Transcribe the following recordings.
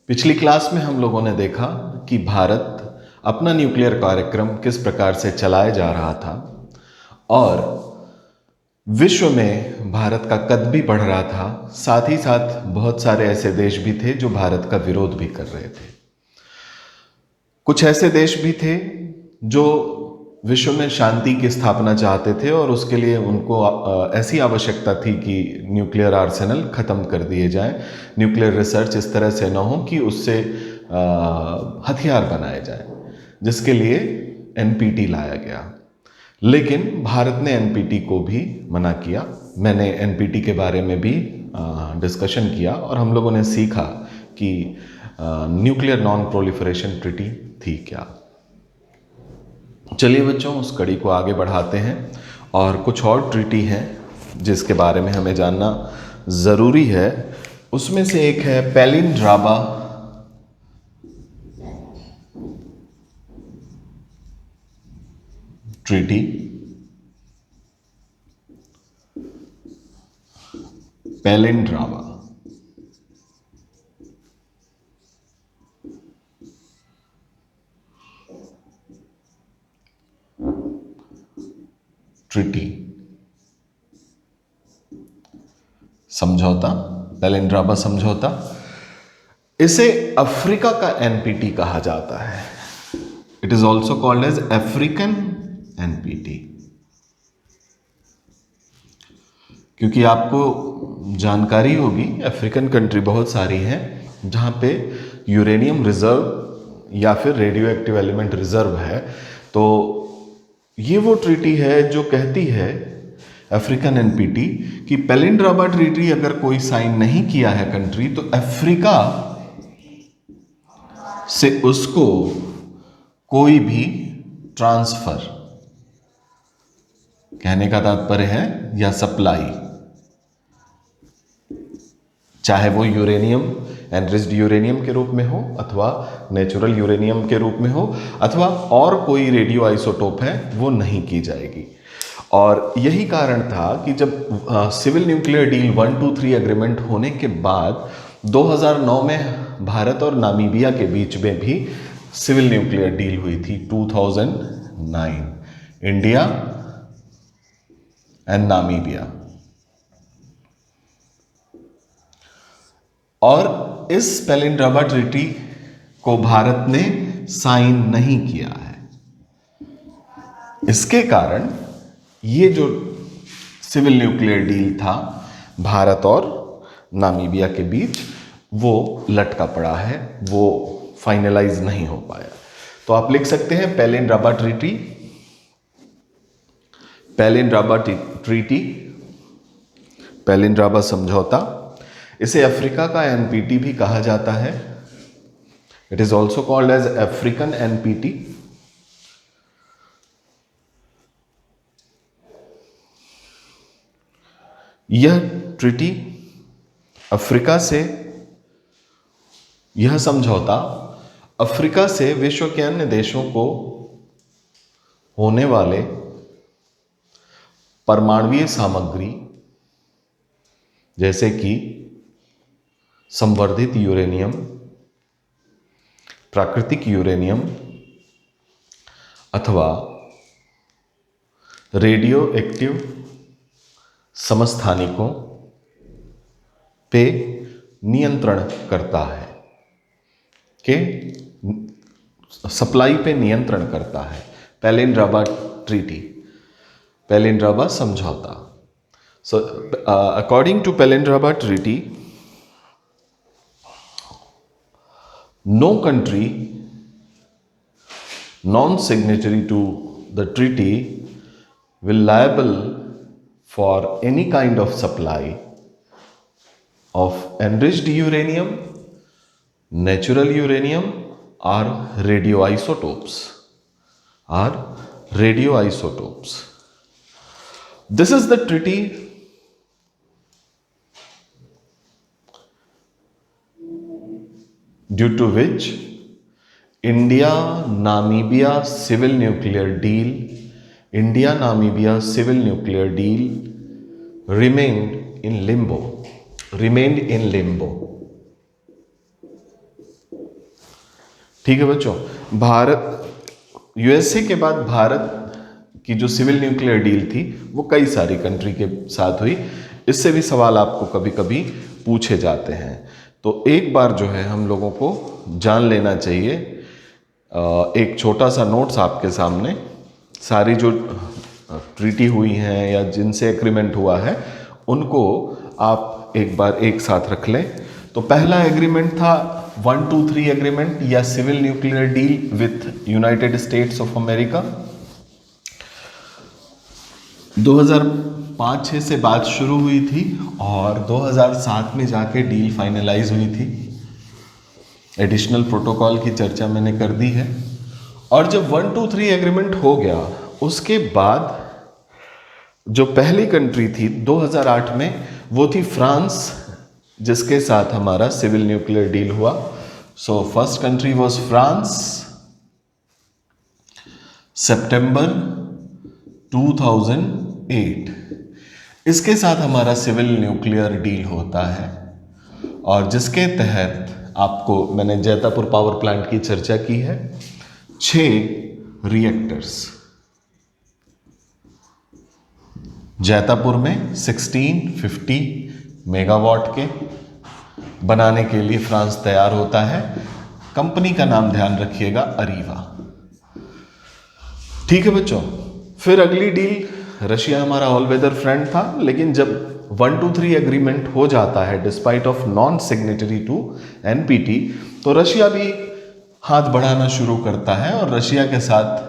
पिछली क्लास में हम लोगों ने देखा कि भारत अपना न्यूक्लियर कार्यक्रम किस प्रकार से चलाया जा रहा था और विश्व में भारत का कद भी बढ़ रहा था। साथ ही साथ बहुत सारे ऐसे देश भी थे जो भारत का विरोध भी कर रहे थे। कुछ ऐसे देश भी थे जो विश्व में शांति की स्थापना चाहते थे और उसके लिए उनको ऐसी आवश्यकता थी कि न्यूक्लियर आर्सेनल ख़त्म कर दिए जाएं, न्यूक्लियर रिसर्च इस तरह से ना हो कि उससे हथियार बनाए जाएं, जिसके लिए एनपीटी लाया गया। लेकिन भारत ने एनपीटी को भी मना किया। मैंने एनपीटी के बारे में भी डिस्कशन किया और हम लोगों ने सीखा कि न्यूक्लियर नॉन प्रोलिफरेशन ट्रीटी थी क्या। चलिए बच्चों, उस कड़ी को आगे बढ़ाते हैं और कुछ और ट्रीटी हैं जिसके बारे में हमें जानना ज़रूरी है। उसमें से एक है पेलिंड्राबा ट्रीटी। पेलिंड्राबा ट्रीटी, समझौता, पेलिंड्राबा समझौता। इसे अफ्रीका का एनपीटी कहा जाता है। It is also called as African NPT, क्योंकि आपको जानकारी होगी अफ्रीकन कंट्री बहुत सारी हैं जहां पे यूरेनियम रिजर्व या फिर रेडियो एक्टिव एलिमेंट रिजर्व है। तो ये वो ट्रीटी है जो कहती है, अफ्रीकन एनपीटी, कि पेलिंड्राबा ट्रीटी अगर कोई साइन नहीं किया है कंट्री तो अफ्रीका से उसको कोई भी ट्रांसफर, कहने का तात्पर्य है, या सप्लाई, चाहे वो यूरेनियम, एनरिच्ड यूरेनियम के रूप में हो अथवा नेचुरल यूरेनियम के रूप में हो अथवा और कोई रेडियो आइसोटोप है, वो नहीं की जाएगी। और यही कारण था कि जब सिविल न्यूक्लियर डील 123 एग्रीमेंट होने के बाद 2009 में भारत और नामीबिया के बीच में भी सिविल न्यूक्लियर डील हुई थी। 2009, इंडिया एंड नामीबिया। और इस पेलिंड्राबा ट्रीटी को भारत ने साइन नहीं किया है। इसके कारण ये जो सिविल न्यूक्लियर डील था भारत और नामीबिया के बीच, वो लटका पड़ा है, वो फाइनलाइज नहीं हो पाया। तो आप लिख सकते हैं पेलिंड्राबा ट्रीटी, पेलिंड्राबा ट्रीटी, पेलिंड्राबा समझौता। इसे अफ्रीका का एनपीटी भी कहा जाता है। It is also called as African NPT. यह ट्रीटी अफ्रीका से, यह समझौता अफ्रीका से विश्व के अन्य देशों को होने वाले परमाणुीय सामग्री जैसे कि संवर्धित यूरेनियम, प्राकृतिक यूरेनियम अथवा रेडियो एक्टिव समस्थानिकों पे नियंत्रण करता है, के सप्लाई पे नियंत्रण करता है। पेलिंड्राबा ट्रीटी, पेलिंड्राबा समझौता। So, according to Pelindraba Treaty, no country non-signatory to the treaty will liable for any kind of supply of enriched uranium, natural uranium or radioisotopes. This is the treaty due to which India-Namibia civil nuclear deal remained in limbo. ठीक है बच्चों, USA के बाद भारत की जो civil nuclear deal थी वो कई सारी कंट्री के साथ हुई। इससे भी सवाल आपको कभी कभी पूछे जाते हैं, तो एक बार जो है हम लोगों को जान लेना चाहिए। एक छोटा सा नोट्स आपके सामने, सारी जो ट्रीटी हुई हैं या जिनसे एग्रीमेंट हुआ है उनको आप एक बार एक साथ रख लें। तो पहला एग्रीमेंट था 123 एग्रीमेंट या civil nuclear deal with United States of America. 2005-6 से बात शुरू हुई थी और 2007 में जाके डील फाइनलाइज हुई थी। एडिशनल प्रोटोकॉल की चर्चा मैंने कर दी है। और जब 123 एग्रीमेंट हो गया उसके बाद जो पहली कंट्री थी 2008 में वो थी फ्रांस, जिसके साथ हमारा सिविल न्यूक्लियर डील हुआ। So first country was France, सितंबर 2008। इसके साथ हमारा सिविल न्यूक्लियर डील होता है और जिसके तहत आपको मैंने जैतापुर पावर प्लांट की चर्चा की है। 6 रिएक्टर्स जैतापुर में 1650 मेगावाट के बनाने के लिए फ्रांस तैयार होता है। कंपनी का नाम ध्यान रखिएगा, अरीवा। ठीक है बच्चों, फिर अगली डील, रशिया हमारा ऑल वेदर फ्रेंड था, लेकिन जब 123 एग्रीमेंट हो जाता है despite of non signatory to NPT, तो रशिया भी हाथ बढ़ाना शुरू करता है और रशिया के साथ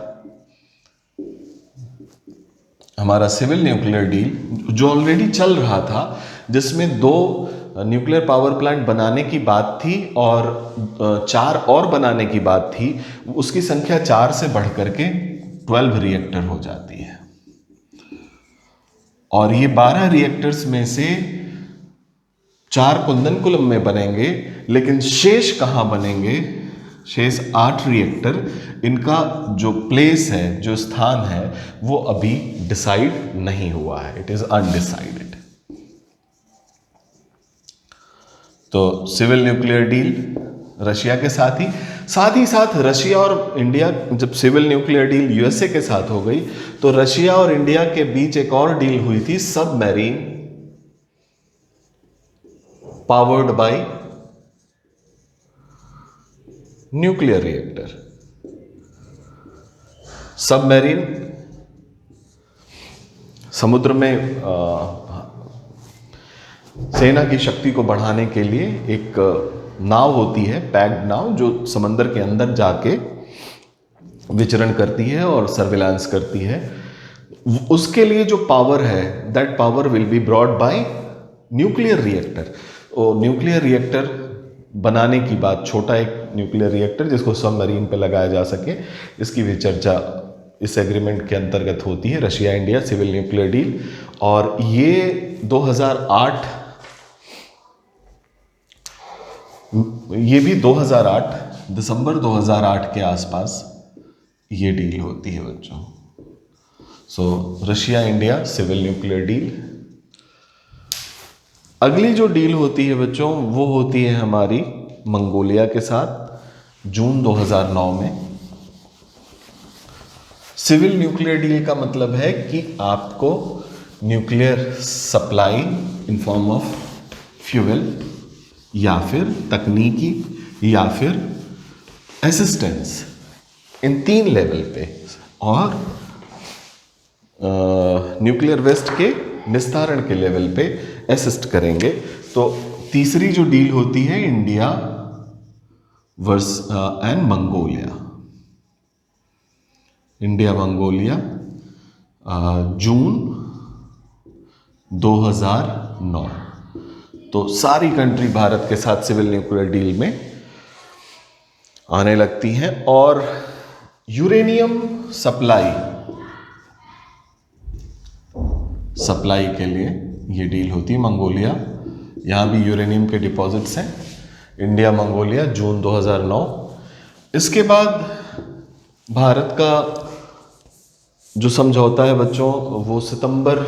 हमारा सिविल न्यूक्लियर डील जो ऑलरेडी चल रहा था, जिसमें 2 न्यूक्लियर पावर प्लांट बनाने की बात थी और 4 और बनाने की बात थी, उसकी संख्या 4 से बढ़ करके 12 रिएक्टर हो जाती है। और ये 12 रिएक्टर्स में से 4 कुंदनकुलम में बनेंगे, लेकिन शेष कहाँ बनेंगे? शेष 8 रिएक्टर, इनका जो प्लेस है, जो स्थान है, वो अभी डिसाइड नहीं हुआ है। It is undecided. तो सिविल न्यूक्लियर डील रशिया के साथ ही साथ रशिया और इंडिया, जब सिविल न्यूक्लियर डील यूएसए के साथ हो गई तो रशिया और इंडिया के बीच एक और डील हुई थी, submarine powered by nuclear reactor. Submarine समुद्र में सेना की शक्ति को बढ़ाने के लिए एक नाव होती है, पैक्ड नाव, जो समंदर के अंदर जाके विचरण करती है और सर्विलांस करती है। उसके लिए जो पावर है, that power will be brought by nuclear reactor. और न्यूक्लियर रिएक्टर बनाने की बात, छोटा एक न्यूक्लियर रिएक्टर जिसको सबमरीन पे लगाया जा सके, इसकी भी चर्चा इस एग्रीमेंट के अंतर्गत होती है, Russia India civil nuclear deal. और ये 2008, ये भी 2008 दिसंबर 2008 के आसपास ये डील होती है बच्चों। So Russia India civil nuclear deal. अगली जो डील होती है बच्चों वो होती है हमारी मंगोलिया के साथ, जून 2009 में। सिविल न्यूक्लियर डील का मतलब है कि आपको nuclear supply in form of fuel या फिर तकनीकी या फिर असिस्टेंस, इन 3 लेवल पे, और न्यूक्लियर वेस्ट के निस्तारण के लेवल पे असिस्ट करेंगे। तो तीसरी जो डील होती है India and Mongolia, India Mongolia, जून 2009। तो सारी कंट्री भारत के साथ सिविल न्यूक्लियर डील में आने लगती हैं। और यूरेनियम सप्लाई के लिए ये डील होती है मंगोलिया। यहाँ भी यूरेनियम के डिपॉजिट्स हैं। इंडिया मंगोलिया जून 2009। इसके बाद भारत का जो समझौता है बच्चों वो सितंबर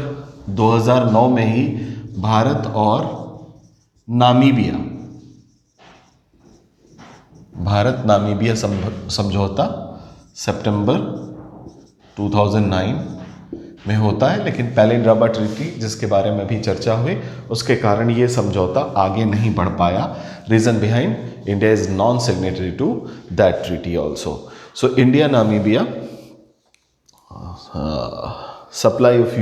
2009 में ही भारत और नामीबिया भारत नामीबिया समझौता सितंबर 2009 में होता है, लेकिन पैलिंड्रामा ट्रीटी जिसके बारे में भी चर्चा हुई उसके कारण ये समझौता आगे नहीं बढ़ पाया. Reason behind India is non signatory to that treaty also. So India Namibia supply of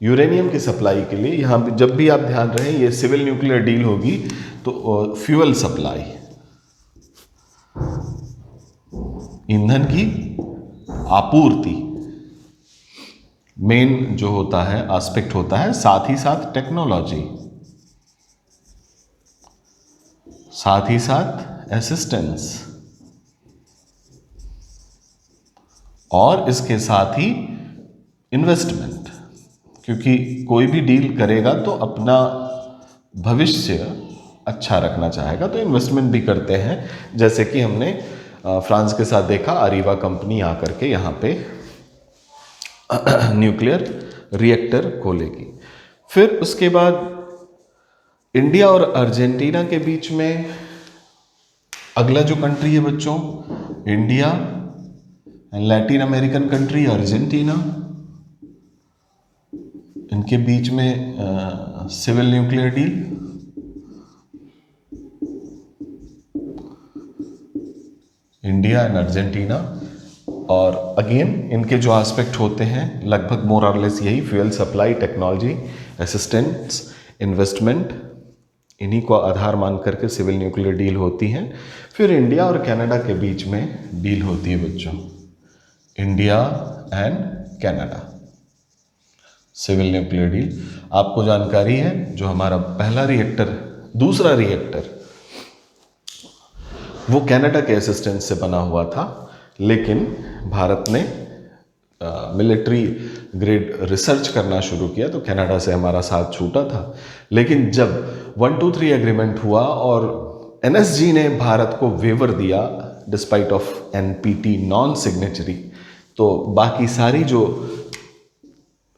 uranium की सप्लाई के लिए, यहाँ जब भी आप ध्यान रहे ये सिविल न्यूक्लियर डील होगी तो फ्यूल सप्लाई, ईंधन की आपूर्ति मेन जो होता है एस्पेक्ट होता है, साथ ही साथ टेक्नोलॉजी, साथ ही साथ असिस्टेंस, और इसके साथ ही इन्वेस्टमेंट, क्योंकि कोई भी डील करेगा तो अपना भविष्य अच्छा रखना चाहेगा तो इन्वेस्टमेंट भी करते हैं. जैसे कि हमने फ्रांस के साथ देखा, अरीवा कंपनी आकर के यहाँ पे न्यूक्लियर रिएक्टर खोलेगी. फिर उसके बाद इंडिया और अर्जेंटीना के बीच में अगला जो कंट्री है बच्चों, India and Latin American country Argentina, इनके बीच में civil nuclear deal. India and Argentina, और अगेन इनके जो एस्पेक्ट होते हैं लगभग मोर और लेस यही, fuel supply, technology, assistance, investment, इन्हीं को आधार मान करके सिविल न्यूक्लियर डील होती हैं. फिर इंडिया और कनाडा के बीच में डील होती है बच्चों, India and Canada civil nuclear deal. आपको जानकारी है जो हमारा पहला रिएक्टर, दूसरा रिएक्टर वो कनाडा के असिस्टेंस से बना हुआ था, लेकिन भारत ने मिलिट्री ग्रेड रिसर्च करना शुरू किया तो कनाडा से हमारा साथ छूटा था. लेकिन जब 123 एग्रीमेंट हुआ और एनएसजी ने भारत को वेवर दिया despite of NPT non signatory, तो बाकी सारी जो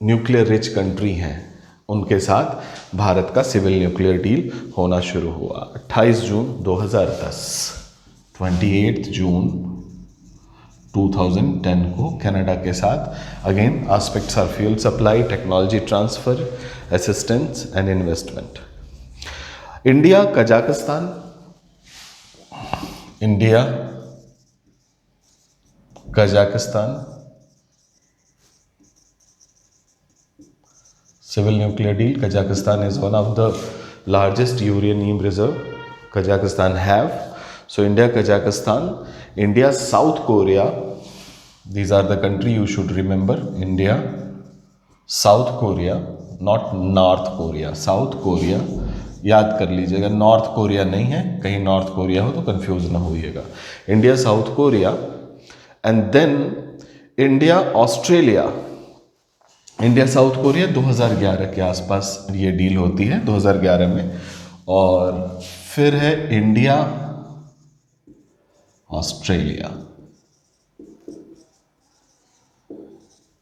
न्यूक्लियर रिच कंट्री हैं उनके साथ भारत का सिविल न्यूक्लियर डील होना शुरू हुआ. 28 जून 2010, 28 जून 2010 को कनाडा के साथ. Again aspects are fuel supply, technology transfer, assistance and investment. India Kazakhstan, India Kazakhstan civil nuclear deal. Kazakhstan is one of the largest uranium reserve Kazakhstan have. So India, Kazakhstan, India, South Korea, these are the country you should remember. India, South Korea, not North Korea, South Korea याद कर लीजिएगा, north Korea नहीं है, कहीं north Korea हो तो confuse ना होइएगा. India, South Korea, and then India Australia. India South Korea 2011 के आसपास ये डील होती है, 2011 में. और फिर है इंडिया ऑस्ट्रेलिया,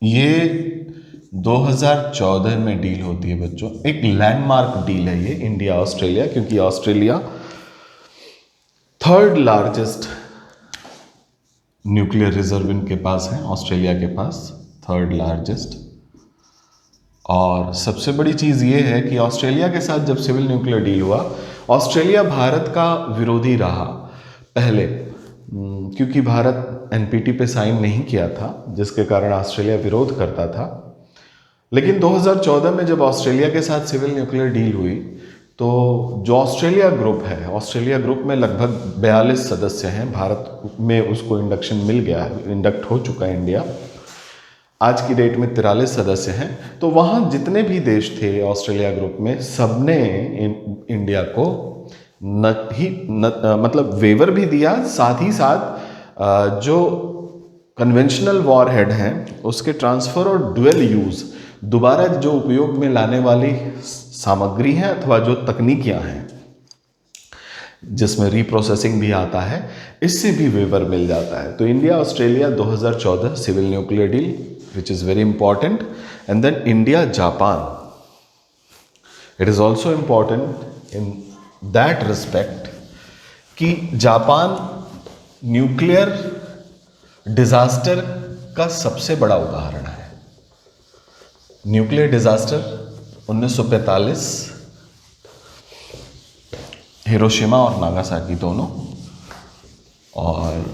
ये 2014 में डील होती है बच्चों. एक लैंडमार्क डील है ये इंडिया ऑस्ट्रेलिया, क्योंकि Australia third largest nuclear reserve इनके पास है, ऑस्ट्रेलिया के पास थर्ड लार्जेस्ट. और सबसे बड़ी चीज़ ये है कि ऑस्ट्रेलिया के साथ जब सिविल न्यूक्लियर डील हुआ, ऑस्ट्रेलिया भारत का विरोधी रहा पहले, क्योंकि भारत एनपीटी पे साइन नहीं किया था, जिसके कारण ऑस्ट्रेलिया विरोध करता था. लेकिन 2014 में जब ऑस्ट्रेलिया के साथ सिविल न्यूक्लियर डील हुई तो जो ऑस्ट्रेलिया ग्रुप है, ऑस्ट्रेलिया ग्रुप में लगभग 42 सदस्य हैं. भारत में उसको इंडक्शन मिल गया है, इंडक्ट हो चुका है इंडिया. आज की डेट में 43 सदस्य हैं. तो वहाँ जितने भी देश थे ऑस्ट्रेलिया ग्रुप में, सबने इंडिया को मतलब वेवर भी दिया, साथ ही साथ जो कन्वेंशनल वॉर हेड हैं उसके ट्रांसफ़र और डुअल यूज़, दोबारा जो उपयोग में लाने वाली सामग्री हैं अथवा जो तकनीकियाँ हैं जिसमें रीप्रोसेसिंग भी आता है, इससे भी वेवर मिल जाता है. तो India Australia 2014 civil nuclear deal which is very important. And then India Japan, it is also important in that respect कि जापान न्यूक्लियर डिजास्टर का सबसे बड़ा उदाहरण है। न्यूक्लियर डिजास्टर 1945, हिरोशिमा और नागासाकी दोनों, और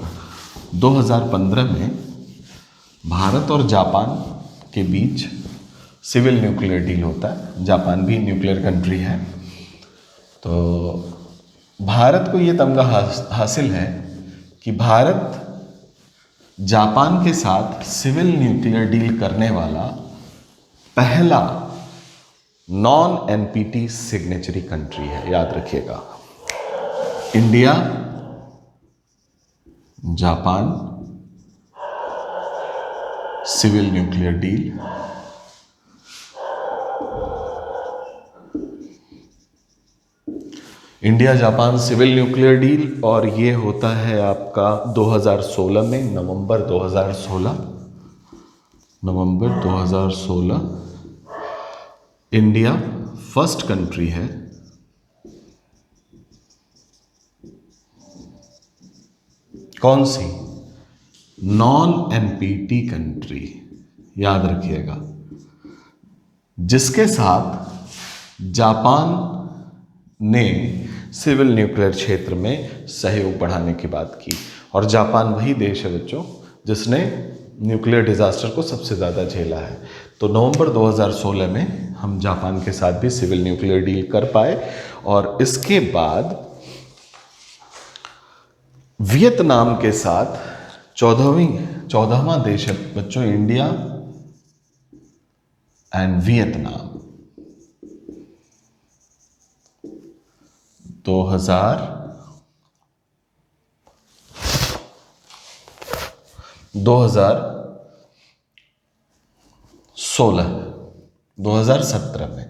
2015 में भारत और जापान के बीच सिविल न्यूक्लियर डील होता है। जापान भी न्यूक्लियर कंट्री है, तो भारत को ये तमगा हासिल है कि भारत जापान के साथ सिविल न्यूक्लियर डील करने वाला पहला नॉन एनपीटी सिग्नेचरी कंट्री है। याद रखिएगा, India, Japan, civil nuclear deal, India Japan civil nuclear deal, और ये होता है आपका 2016 में, नवंबर 2016। इंडिया फर्स्ट कंट्री है कौन सी, नॉन एनपीटी कंट्री, याद रखिएगा, जिसके साथ जापान ने सिविल न्यूक्लियर क्षेत्र में सहयोग बढ़ाने की बात की। और जापान वही देश है बच्चों जिसने न्यूक्लियर डिजास्टर को सबसे ज़्यादा झेला है। तो नवंबर 2016 में हम जापान के साथ भी सिविल न्यूक्लियर डील कर पाए, और इसके बाद वियतनाम के साथ 14वां देश है बच्चों, इंडिया एंड वियतनाम। 2017 में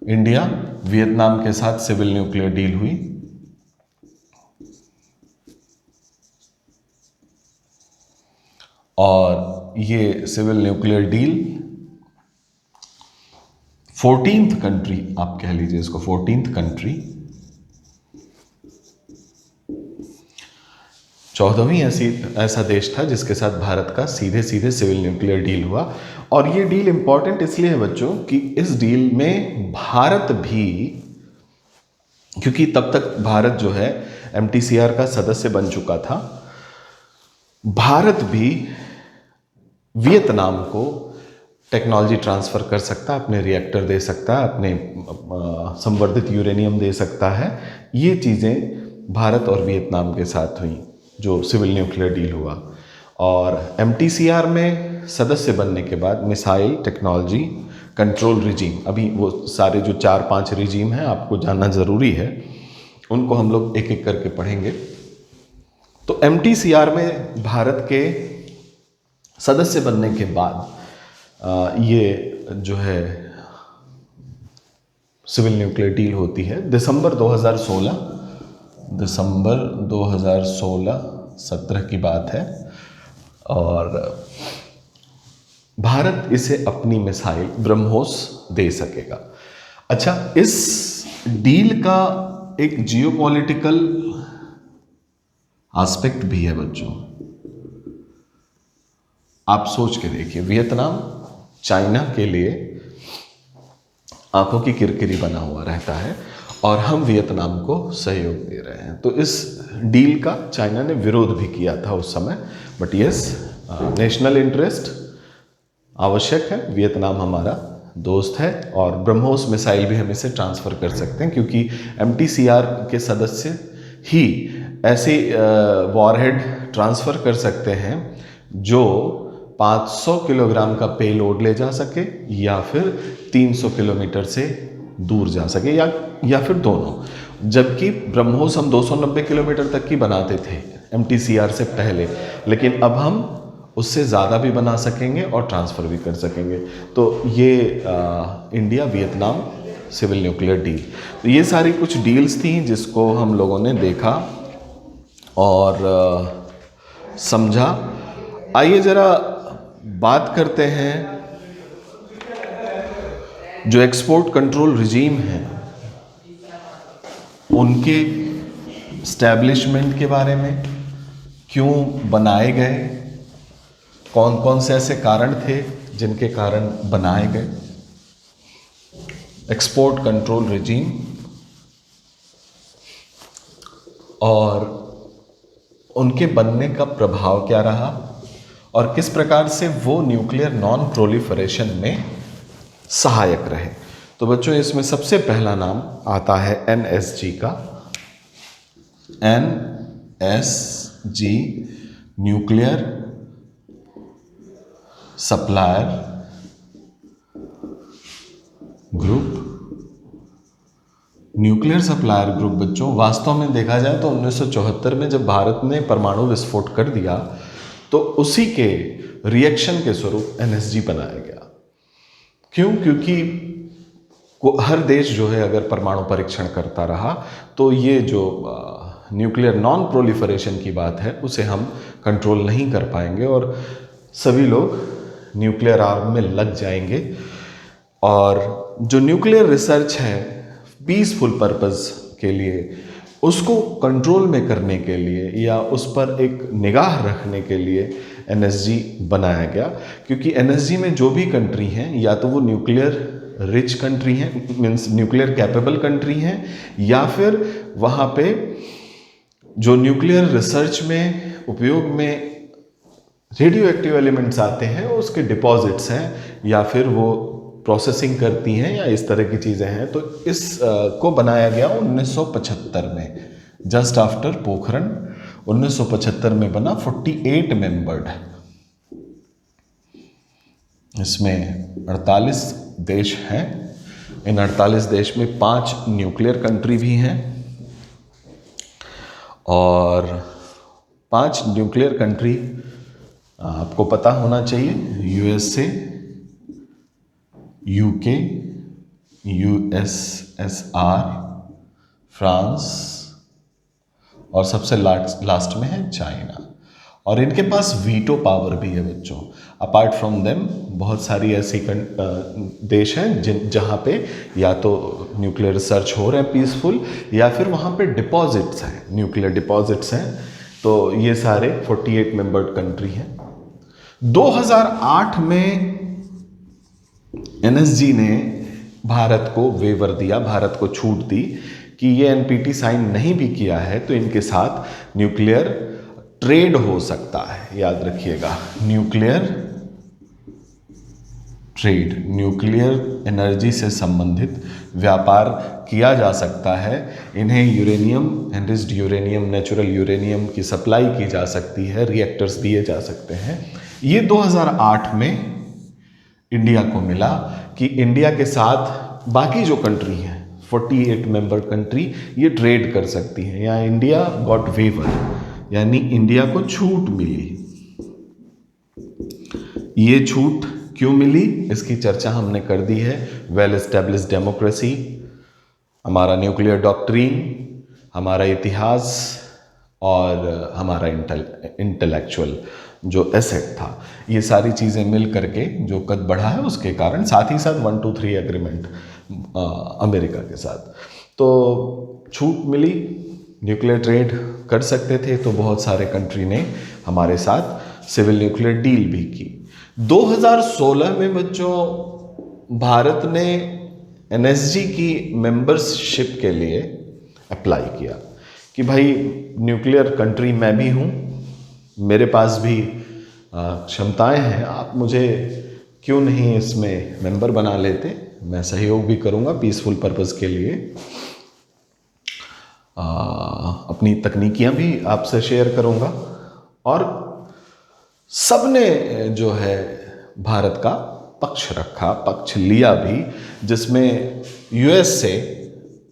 इंडिया वियतनाम के साथ सिविल न्यूक्लियर डील हुई, और ये civil nuclear deal 14th country, आप कह लीजिए इसको 14th कंट्री, 14वीं ऐसा देश था जिसके साथ भारत का सीधे सिविल न्यूक्लियर डील हुआ। और ये डील इंपॉर्टेंट इसलिए है बच्चों कि इस डील में भारत भी, क्योंकि तब तक भारत जो है MTCR का सदस्य बन चुका था, भारत भी वियतनाम को टेक्नोलॉजी ट्रांसफ़र कर सकता है, अपने रिएक्टर दे सकता है, अपने संवर्धित यूरेनियम दे सकता है। ये चीज़ें भारत और वियतनाम के साथ हुई जो सिविल न्यूक्लियर डील हुआ। और MTCR में सदस्य बनने के बाद मिसाइल टेक्नोलॉजी कंट्रोल रिजीम, अभी वो सारे जो 4-5 रिजीम हैं आपको जानना ज़रूरी है, उनको हम लोग एक एक करके पढ़ेंगे। तो MTCR में भारत के सदस्य बनने के बाद ये जो है सिविल न्यूक्लियर डील होती है। दिसंबर 2016 की बात है, और भारत इसे अपनी मिसाइल ब्रह्मोस दे सकेगा। अच्छा, इस डील का एक जियोपॉलिटिकल एस्पेक्ट भी है बच्चों। आप सोच के देखिए, वियतनाम चाइना के लिए आंखों की किरकिरी बना हुआ रहता है, और हम वियतनाम को सहयोग दे रहे हैं। तो इस डील का चाइना ने विरोध भी किया था उस समय, बट यस, नेशनल इंटरेस्ट आवश्यक है। वियतनाम हमारा दोस्त है, और ब्रह्मोस मिसाइल भी हम इसे ट्रांसफ़र कर सकते हैं, क्योंकि MTCR के सदस्य ही ऐसे वॉरहेड ट्रांसफ़र कर सकते हैं जो 500 किलोग्राम का पेलोड ले जा सके, या फिर 300 किलोमीटर से दूर जा सके, या फिर दोनों। जबकि ब्रह्मोस हम 290 किलोमीटर तक की बनाते थे MTCR से पहले, लेकिन अब हम उससे ज़्यादा भी बना सकेंगे और ट्रांसफ़र भी कर सकेंगे। तो ये India Vietnam civil nuclear deal, तो ये सारी कुछ डील्स थी जिसको हम लोगों ने देखा और समझा। आइए ज़रा बात करते हैं जो एक्सपोर्ट कंट्रोल रिजीम है उनके स्टैब्लिशमेंट के बारे में, क्यों बनाए गए, कौन कौन से ऐसे कारण थे जिनके कारण बनाए गए, एक्सपोर्ट कंट्रोल रिजीम, और उनके बनने का प्रभाव क्या रहा, और किस प्रकार से वो न्यूक्लियर नॉन प्रोलिफरेशन में सहायक रहे। तो बच्चों इसमें सबसे पहला नाम आता है एनएसजी का। NSG nuclear supplier group. Nuclear supplier group बच्चों वास्तव में देखा जाए तो 1974 में जब भारत ने परमाणु विस्फोट कर दिया तो उसी के रिएक्शन के स्वरूप एनएसजी बनाया गया। क्यों? क्योंकि हर देश जो है अगर परमाणु परीक्षण करता रहा तो ये जो न्यूक्लियर नॉन प्रोलिफरेशन की बात है उसे हम कंट्रोल नहीं कर पाएंगे और सभी लोग न्यूक्लियर आर्म में लग जाएंगे। और जो न्यूक्लियर रिसर्च है पीसफुल पर्पस के लिए, उसको कंट्रोल में करने के लिए या उस पर एक निगाह रखने के लिए एनएसजी बनाया गया। क्योंकि एनएसजी में जो भी कंट्री हैं या तो वो न्यूक्लियर रिच कंट्री हैं, मीन्स न्यूक्लियर कैपेबल कंट्री हैं, या फिर वहाँ पे जो न्यूक्लियर रिसर्च में उपयोग में रेडियो एक्टिव एलिमेंट्स आते हैं उसके डिपॉजिट्स हैं, या फिर वो प्रोसेसिंग करती हैं या इस तरह की चीज़ें हैं। तो इस को बनाया गया 1975 में, जस्ट आफ्टर पोखरण 1975 में बना। 48 मेंबर्ड, इसमें 48 देश हैं। इन 48 देश में 5 न्यूक्लियर कंट्री भी हैं और 5 न्यूक्लियर कंट्री आपको पता होना चाहिए, यूएसए, यूके, यूएसएसआर, फ्रांस और सबसे लास्ट में है चाइना। और इनके पास वीटो पावर भी है बच्चों। अपार्ट फ्रॉम देम बहुत सारी ऐसी देश हैं जहाँ पे या तो न्यूक्लियर रिसर्च हो रहे हैं पीसफुल, या फिर वहाँ पे डिपॉजिट्स हैं, न्यूक्लियर डिपॉजिट्स हैं। तो ये सारे 48 मेंबर्ड कंट्री हैं। 2008 में एनएसजी ने भारत को वेवर दिया, भारत को छूट दी कि ये एनपीटी साइन नहीं भी किया है तो इनके साथ न्यूक्लियर ट्रेड हो सकता है। याद रखिएगा, न्यूक्लियर ट्रेड, न्यूक्लियर एनर्जी से संबंधित व्यापार किया जा सकता है। इन्हें uranium, enriched uranium, natural uranium की सप्लाई की जा सकती है, रिएक्टर्स दिए जा सकते हैं। ये 2008 में इंडिया को मिला कि इंडिया के साथ बाकी जो कंट्री हैं 48 मेंबर कंट्री ये ट्रेड कर सकती हैं, या इंडिया गॉट वेवर, यानी इंडिया को छूट मिली। ये छूट क्यों मिली इसकी चर्चा हमने कर दी है। वेल एस्टेब्लिश्ड डेमोक्रेसी, हमारा न्यूक्लियर डॉक्ट्रिन, हमारा इतिहास और हमारा इंटेलेक्चुअल जो एसेट था, ये सारी चीज़ें मिल करके जो कद बढ़ा है उसके कारण, साथ ही साथ 123 एग्रीमेंट अमेरिका के साथ, तो छूट मिली, न्यूक्लियर ट्रेड कर सकते थे। तो बहुत सारे कंट्री ने हमारे साथ सिविल न्यूक्लियर डील भी की। 2016 में बच्चों भारत ने एनएसजी की मेंबरशिप के लिए अप्लाई किया कि भाई न्यूक्लियर कंट्री मैं भी हूँ, मेरे पास भी क्षमताएं हैं, आप मुझे क्यों नहीं इसमें मेंबर बना लेते, मैं सहयोग भी करूँगा पीसफुल पर्पस के लिए, अपनी तकनीकियाँ भी आपसे शेयर करूँगा। और सबने जो है भारत का पक्ष रखा, पक्ष लिया भी, जिसमें USA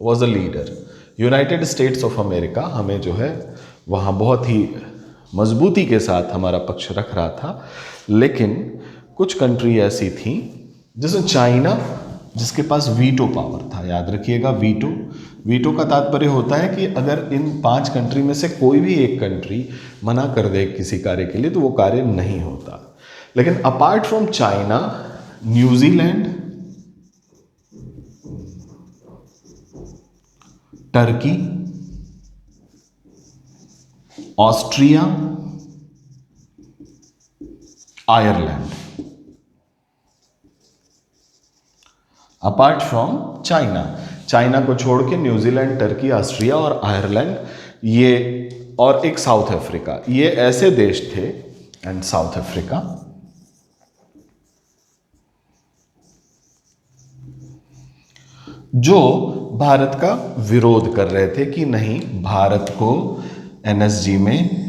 was a leader. United States of America हमें जो है वहाँ बहुत ही मजबूती के साथ हमारा पक्ष रख रहा था। लेकिन कुछ कंट्री ऐसी थी, जैसे चाइना, जिसके पास वीटो पावर था। याद रखिएगा, वीटो का तात्पर्य होता है कि अगर इन 5 कंट्री में से कोई भी एक कंट्री मना कर दे किसी कार्य के लिए तो वो कार्य नहीं होता। लेकिन apart from China, New Zealand, Turkey, Austria, Ireland. Apart from China, China को छोड़ के न्यूजीलैंड, टर्की, ऑस्ट्रिया और आयरलैंड, ये और एक साउथ अफ्रीका, ये ऐसे देश थे, एंड साउथ अफ्रीका जो भारत का विरोध कर रहे थे कि नहीं, भारत को एनएसजी में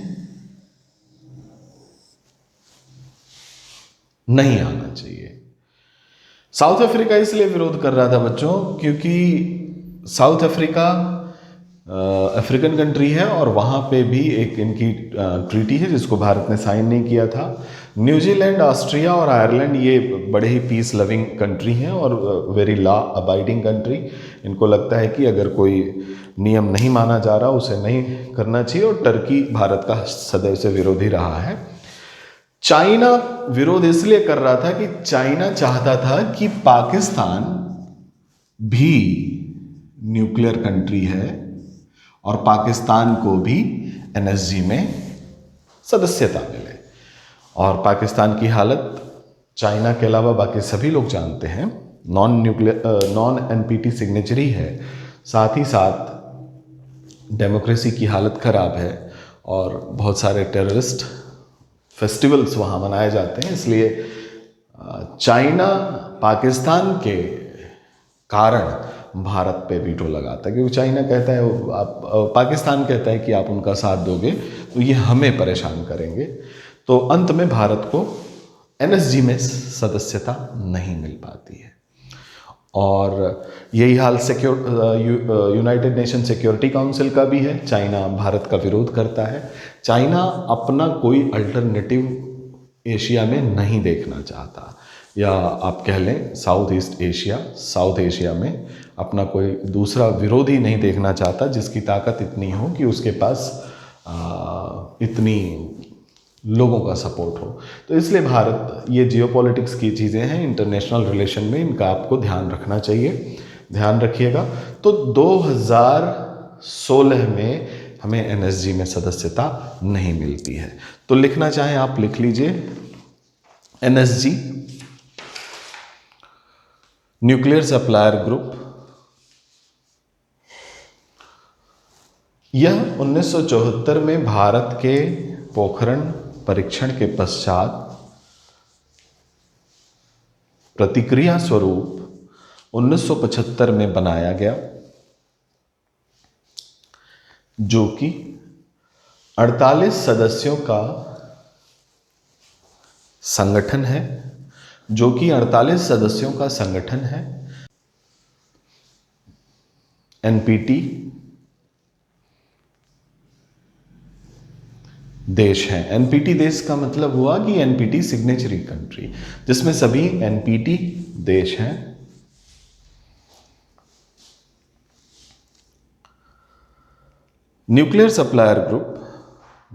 नहीं आना चाहिए। साउथ अफ्रीका इसलिए विरोध कर रहा था बच्चों, क्योंकि साउथ अफ्रीका अफ्रीकन कंट्री है और वहाँ पे भी एक इनकी ट्रीटी है जिसको भारत ने साइन नहीं किया था। न्यूजीलैंड, ऑस्ट्रिया और आयरलैंड ये बड़े ही पीस लविंग कंट्री हैं और वेरी लॉ अबाइडिंग कंट्री। इनको लगता है कि अगर कोई नियम नहीं माना जा रहा उसे नहीं करना चाहिए, और टर्की भारत का सदैव से विरोधी रहा है। चाइना विरोध इसलिए कर रहा था कि चाइना चाहता था कि पाकिस्तान भी न्यूक्लियर कंट्री है और पाकिस्तान को भी एनएसजी में सदस्यता मिले। और पाकिस्तान की हालत चाइना के अलावा बाकी सभी लोग जानते हैं, नॉन एनपीटी सिग्नेचरी है, साथ ही साथ डेमोक्रेसी की हालत खराब है और बहुत सारे टेररिस्ट फेस्टिवल्स वहाँ मनाए जाते हैं। इसलिए चाइना पाकिस्तान के कारण भारत पे वीटो लगाता है, क्योंकि चाइना कहता है, पाकिस्तान कहता है कि आप उनका साथ दोगे तो ये हमें परेशान करेंगे। तो अंत में भारत को एनएसजी में सदस्यता नहीं मिल पाती है। और यही हाल यूनाइटेड नेशन सिक्योरिटी काउंसिल का भी है। चाइना भारत का विरोध करता है। चाइना अपना कोई अल्टरनेटिव एशिया में नहीं देखना चाहता, या आप कह लें साउथ एशिया में अपना कोई दूसरा विरोधी नहीं देखना चाहता जिसकी ताकत इतनी हो कि उसके पास इतनी लोगों का सपोर्ट हो। तो इसलिए भारत, ये जियोपॉलिटिक्स की चीज़ें हैं, इंटरनेशनल रिलेशन में इनका आपको ध्यान रखना चाहिए, ध्यान रखिएगा। तो 2016 में हमें एनएसजी में सदस्यता नहीं मिलती है। तो लिखना चाहें आप लिख लीजिए, एनएसजी न्यूक्लियर सप्लायर ग्रुप, यह 1974 में भारत के पोखरण परीक्षण के पश्चात प्रतिक्रिया स्वरूप 1975 में बनाया गया, जो कि 48 सदस्यों का संगठन है, एनपीटी देश हैं। एनपीटी देश का मतलब हुआ कि एनपीटी सिग्नेचरी कंट्री, जिसमें सभी एनपीटी देश हैं। न्यूक्लियर सप्लायर ग्रुप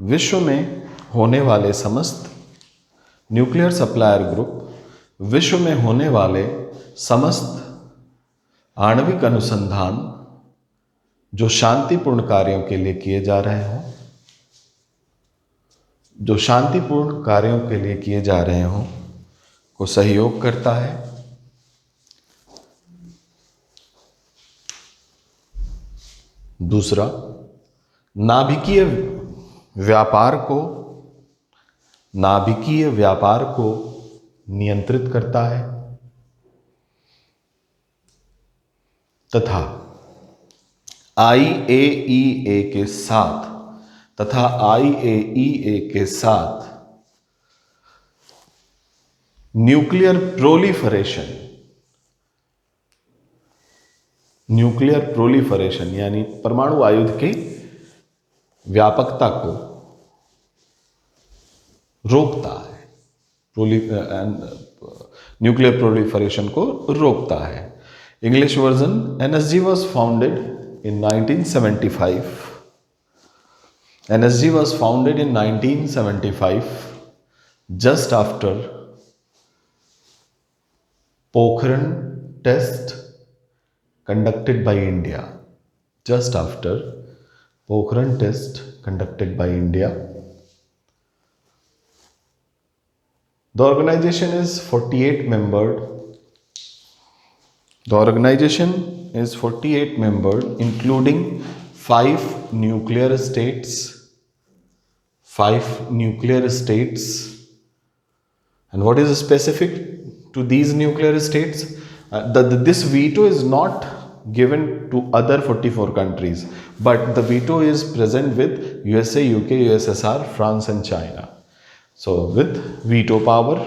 विश्व में होने वाले समस्त आणविक अनुसंधान जो शांतिपूर्ण कार्यों के लिए किए जा रहे हों को सहयोग करता है। दूसरा, नाभिकीय व्यापार को नियंत्रित करता है तथा आईएईए के साथ न्यूक्लियर प्रोलिफरेशन यानी परमाणु आयुध के व्यापकता को रोकता है, न्यूक्लियर प्रोलिफरेशन को रोकता है। English version, NSG was founded in 1975 just after Pokhran test conducted by India, Pokhran test conducted by India. The organization is 48 membered. The organization is 48 membered, including 5 nuclear states. 5 nuclear states. And what is specific to these nuclear states? This veto is not given to other 44 countries, but the veto is present with USA, UK, USSR, France, and China. So, with veto power,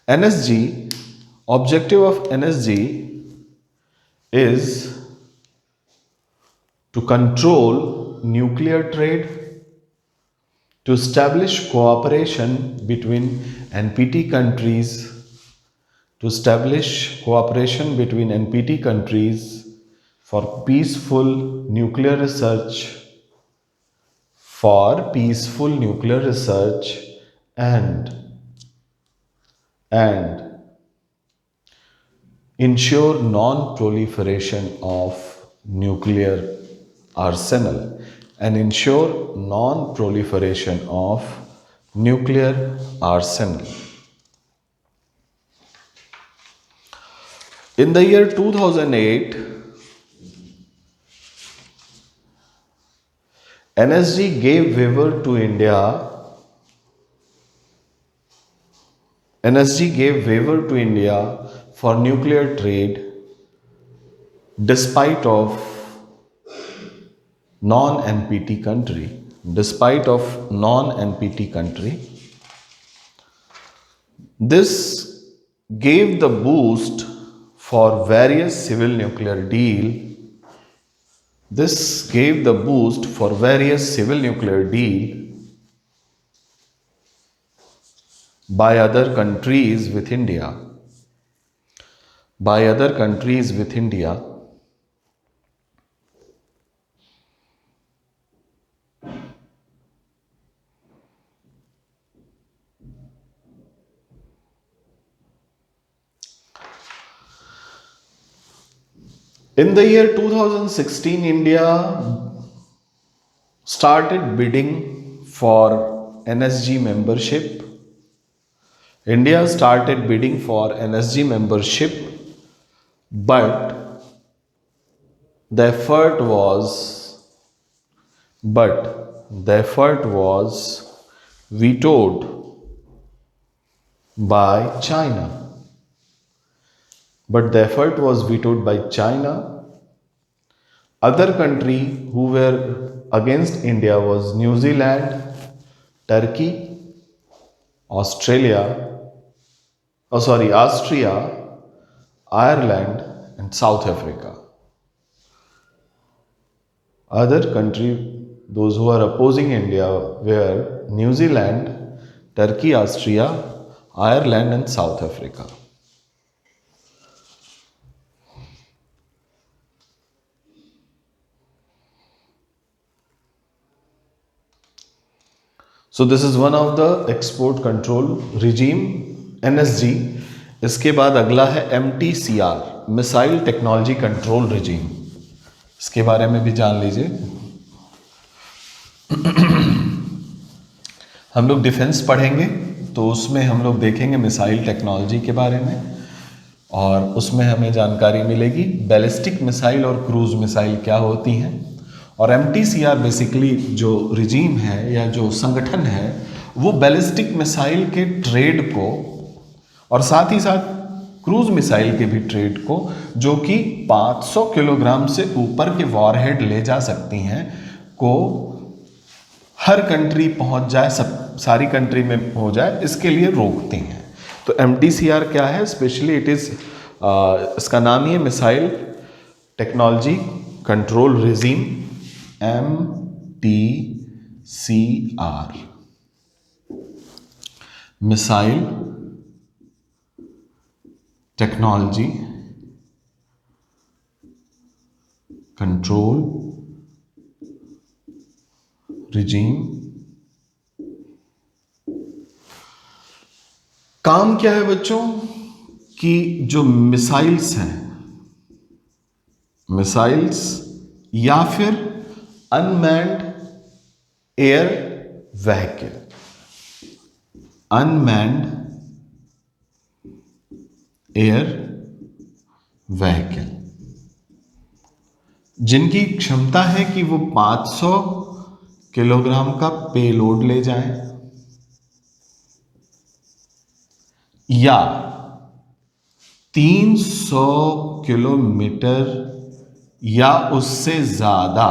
NSG, objective of NSG is to control nuclear trade, to establish cooperation between NPT countries, to establish cooperation between NPT countries for peaceful nuclear research, and ensure non-proliferation of nuclear arsenal and ensure non-proliferation of nuclear arsenal. In the year 2008, NSG gave waiver to India. NSG gave waiver to India for nuclear trade despite of non-NPT country. Despite of non-NPT country. This gave the boost for various civil nuclear deal. This gave the boost for various civil nuclear deal by other countries with India. By other countries with India. In the year 2016, India started bidding for NSG membership. India started bidding for NSG membership, but the effort was vetoed by China. But the effort was vetoed by China. Other country who were against India was New Zealand, Turkey, Austria, Ireland, and South Africa. Other country, those who are opposing India were New Zealand, Turkey, Austria, Ireland, and South Africa. So this is one of the export control regime, NSG. इसके बाद अगला है MTCR, missile technology control regime. इसके बारे में भी जान लीजिए. हम लोग डिफेंस पढ़ेंगे तो उसमें हम लोग देखेंगे मिसाइल टेक्नोलॉजी के बारे में, और उसमें हमें जानकारी मिलेगी बैलिस्टिक मिसाइल और क्रूज मिसाइल क्या होती हैं. और MTCR बेसिकली जो रिजीम है या जो संगठन है वो बैलिस्टिक मिसाइल के ट्रेड को और साथ ही साथ क्रूज मिसाइल के भी ट्रेड को, जो कि 500 किलोग्राम से ऊपर के वॉरहेड ले जा सकती हैं, को हर कंट्री पहुंच जाए, सारी कंट्री में हो जाए, इसके लिए रोकते हैं. तो MTCR क्या है? स्पेशली इट इज इसका नाम ही है missile technology control regime, MTCR, missile technology control regime. काम क्या है बच्चों कि जो मिसाइल्स हैं, मिसाइल्स या फिर unmanned air vehicle, unmanned air vehicle जिनकी क्षमता है कि वो 500 किलोग्राम का पेलोड ले जाएं, या 300 किलोमीटर या उससे ज्यादा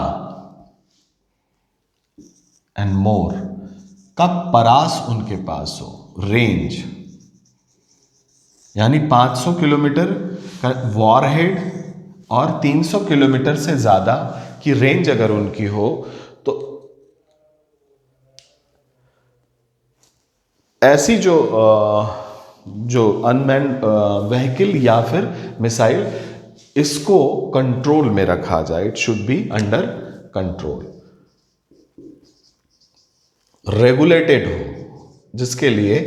एंड मोर का परास उनके पास हो, रेंज। यानी 500 किलोमीटर का वॉरहेड और 300 किलोमीटर से ज्यादा की रेंज अगर उनकी हो तो ऐसी जो अनमैन्ड व्हीकल या फिर मिसाइल, इसको कंट्रोल में रखा जाए, it should be under control, regulated हो, जिसके लिए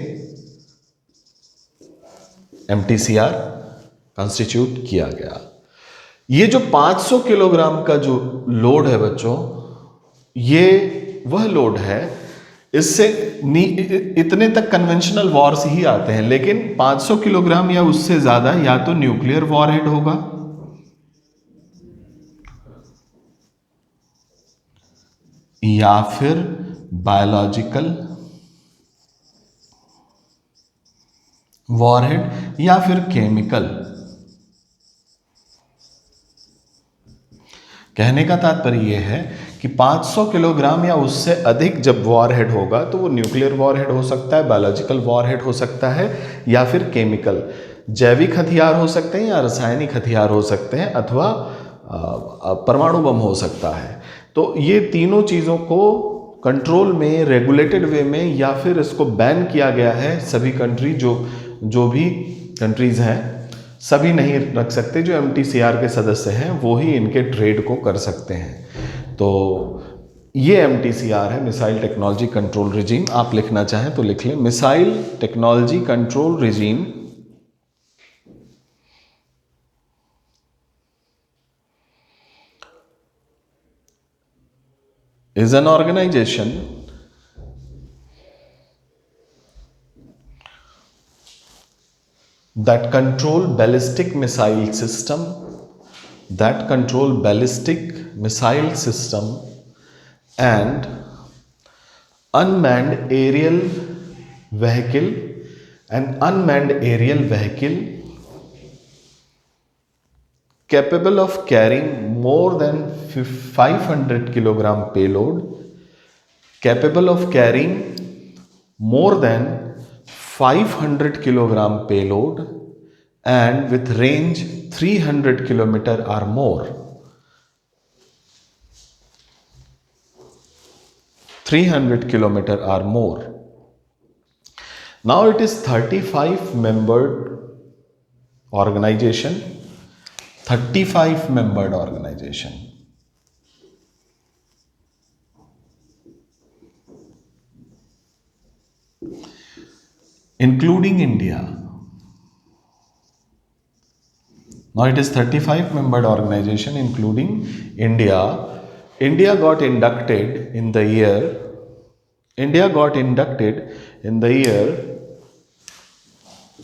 MTCR कॉन्स्टिट्यूट किया गया। ये जो 500 किलोग्राम का जो लोड है बच्चों, ये वह लोड है, इससे इतने तक कन्वेंशनल वॉर्स ही आते हैं, लेकिन 500 किलोग्राम या उससे ज्यादा या तो न्यूक्लियर वॉरहेड होगा या फिर बायोलॉजिकल वॉरहेड या फिर केमिकल। कहने का तात्पर्य यह है कि 500 किलोग्राम या उससे अधिक जब वॉरहेड होगा तो वो न्यूक्लियर वॉरहेड हो सकता है, बायोलॉजिकल वॉरहेड हो सकता है, या फिर केमिकल, जैविक हथियार हो सकते हैं या रासायनिक हथियार हो सकते हैं, अथवा परमाणु बम हो सकता है। तो ये तीनों चीज़ों को कंट्रोल में, रेगुलेटेड वे में, या फिर इसको बैन किया गया है। सभी कंट्री जो भी कंट्रीज़ हैं सभी नहीं रख सकते, जो MTCR के सदस्य हैं वो ही इनके ट्रेड को कर सकते हैं। तो ये MTCR है, मिसाइल टेक्नोलॉजी कंट्रोल रिजीम। आप लिखना चाहें तो लिख लें, missile technology control regime is an organization that control ballistic missile system, and unmanned aerial vehicle capable of carrying more than 500 kilogram payload, capable of carrying more than 500 kilogram payload, and with range 300 kilometer or more. 300 kilometer or more. Now it is 35 membered organization. 35 membered organization. Including India. Now it is 35 membered organization including India. India got inducted in the year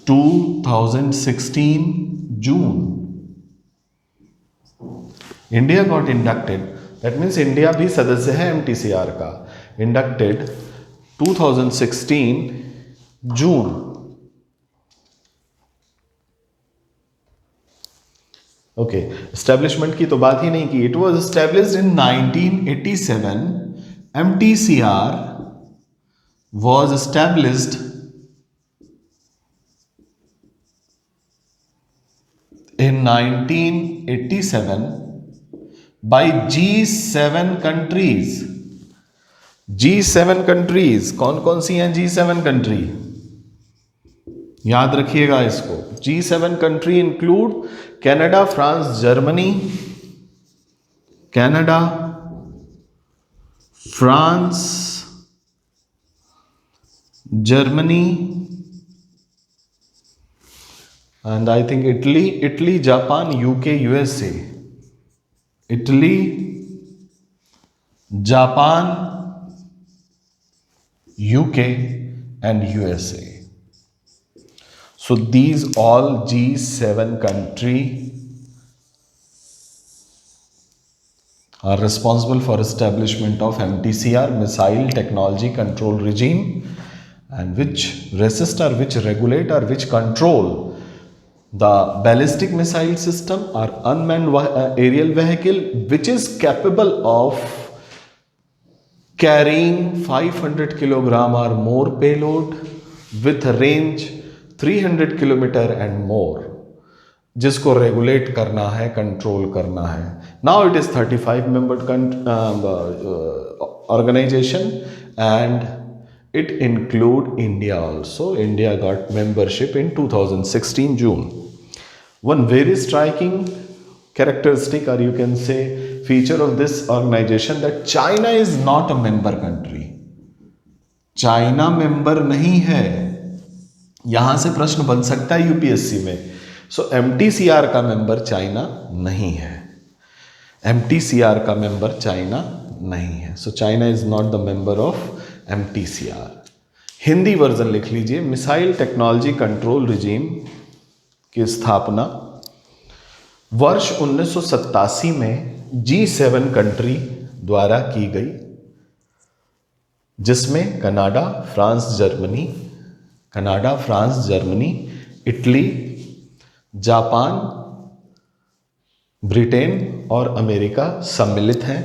2016 June. India got inducted, that means India भी सदस्य है MTCR का, inducted 2016 जून। Okay, establishment की तो बात ही नहीं की। It was established in 1987। MTCR was established in 1987 by G7 countries. G7 countries कौन कौन सी हैं G7 कंट्री? याद रखिएगा इसको। G7 country include Canada, France, Germany, Canada, France, Germany, and I think Italy, Japan, UK, USA. Italy, Japan, UK and USA. So these all G7 country are responsible for establishment of MTCR, Missile Technology Control Regime, and which resist or which regulate or which control the ballistic missile system or unmanned aerial vehicle which is capable of carrying 500 kilogram or more payload with a range 300 kilometre and more, जिसको regulate करना है, control करना है. Now it is 35 membered organisation and it include India also. India got membership in 2016 June. One very striking characteristic or you can say feature of this organization that China is not a member country. China member नहीं है. यहां से प्रश्न बन सकता है UPSC में. सो MTCR का मेंबर चाइना नहीं है. एमटीसीआर का मेंबर चाइना नहीं है. So China is not the member of MTCR. Hindi version लिख लीजिए. मिसाइल टेक्नोलॉजी कंट्रोल रिजीम की स्थापना वर्ष 1987 में G7 कंट्री द्वारा की गई, जिसमें Canada, France, Germany, Italy, Japan, Britain और अमेरिका सम्मिलित हैं.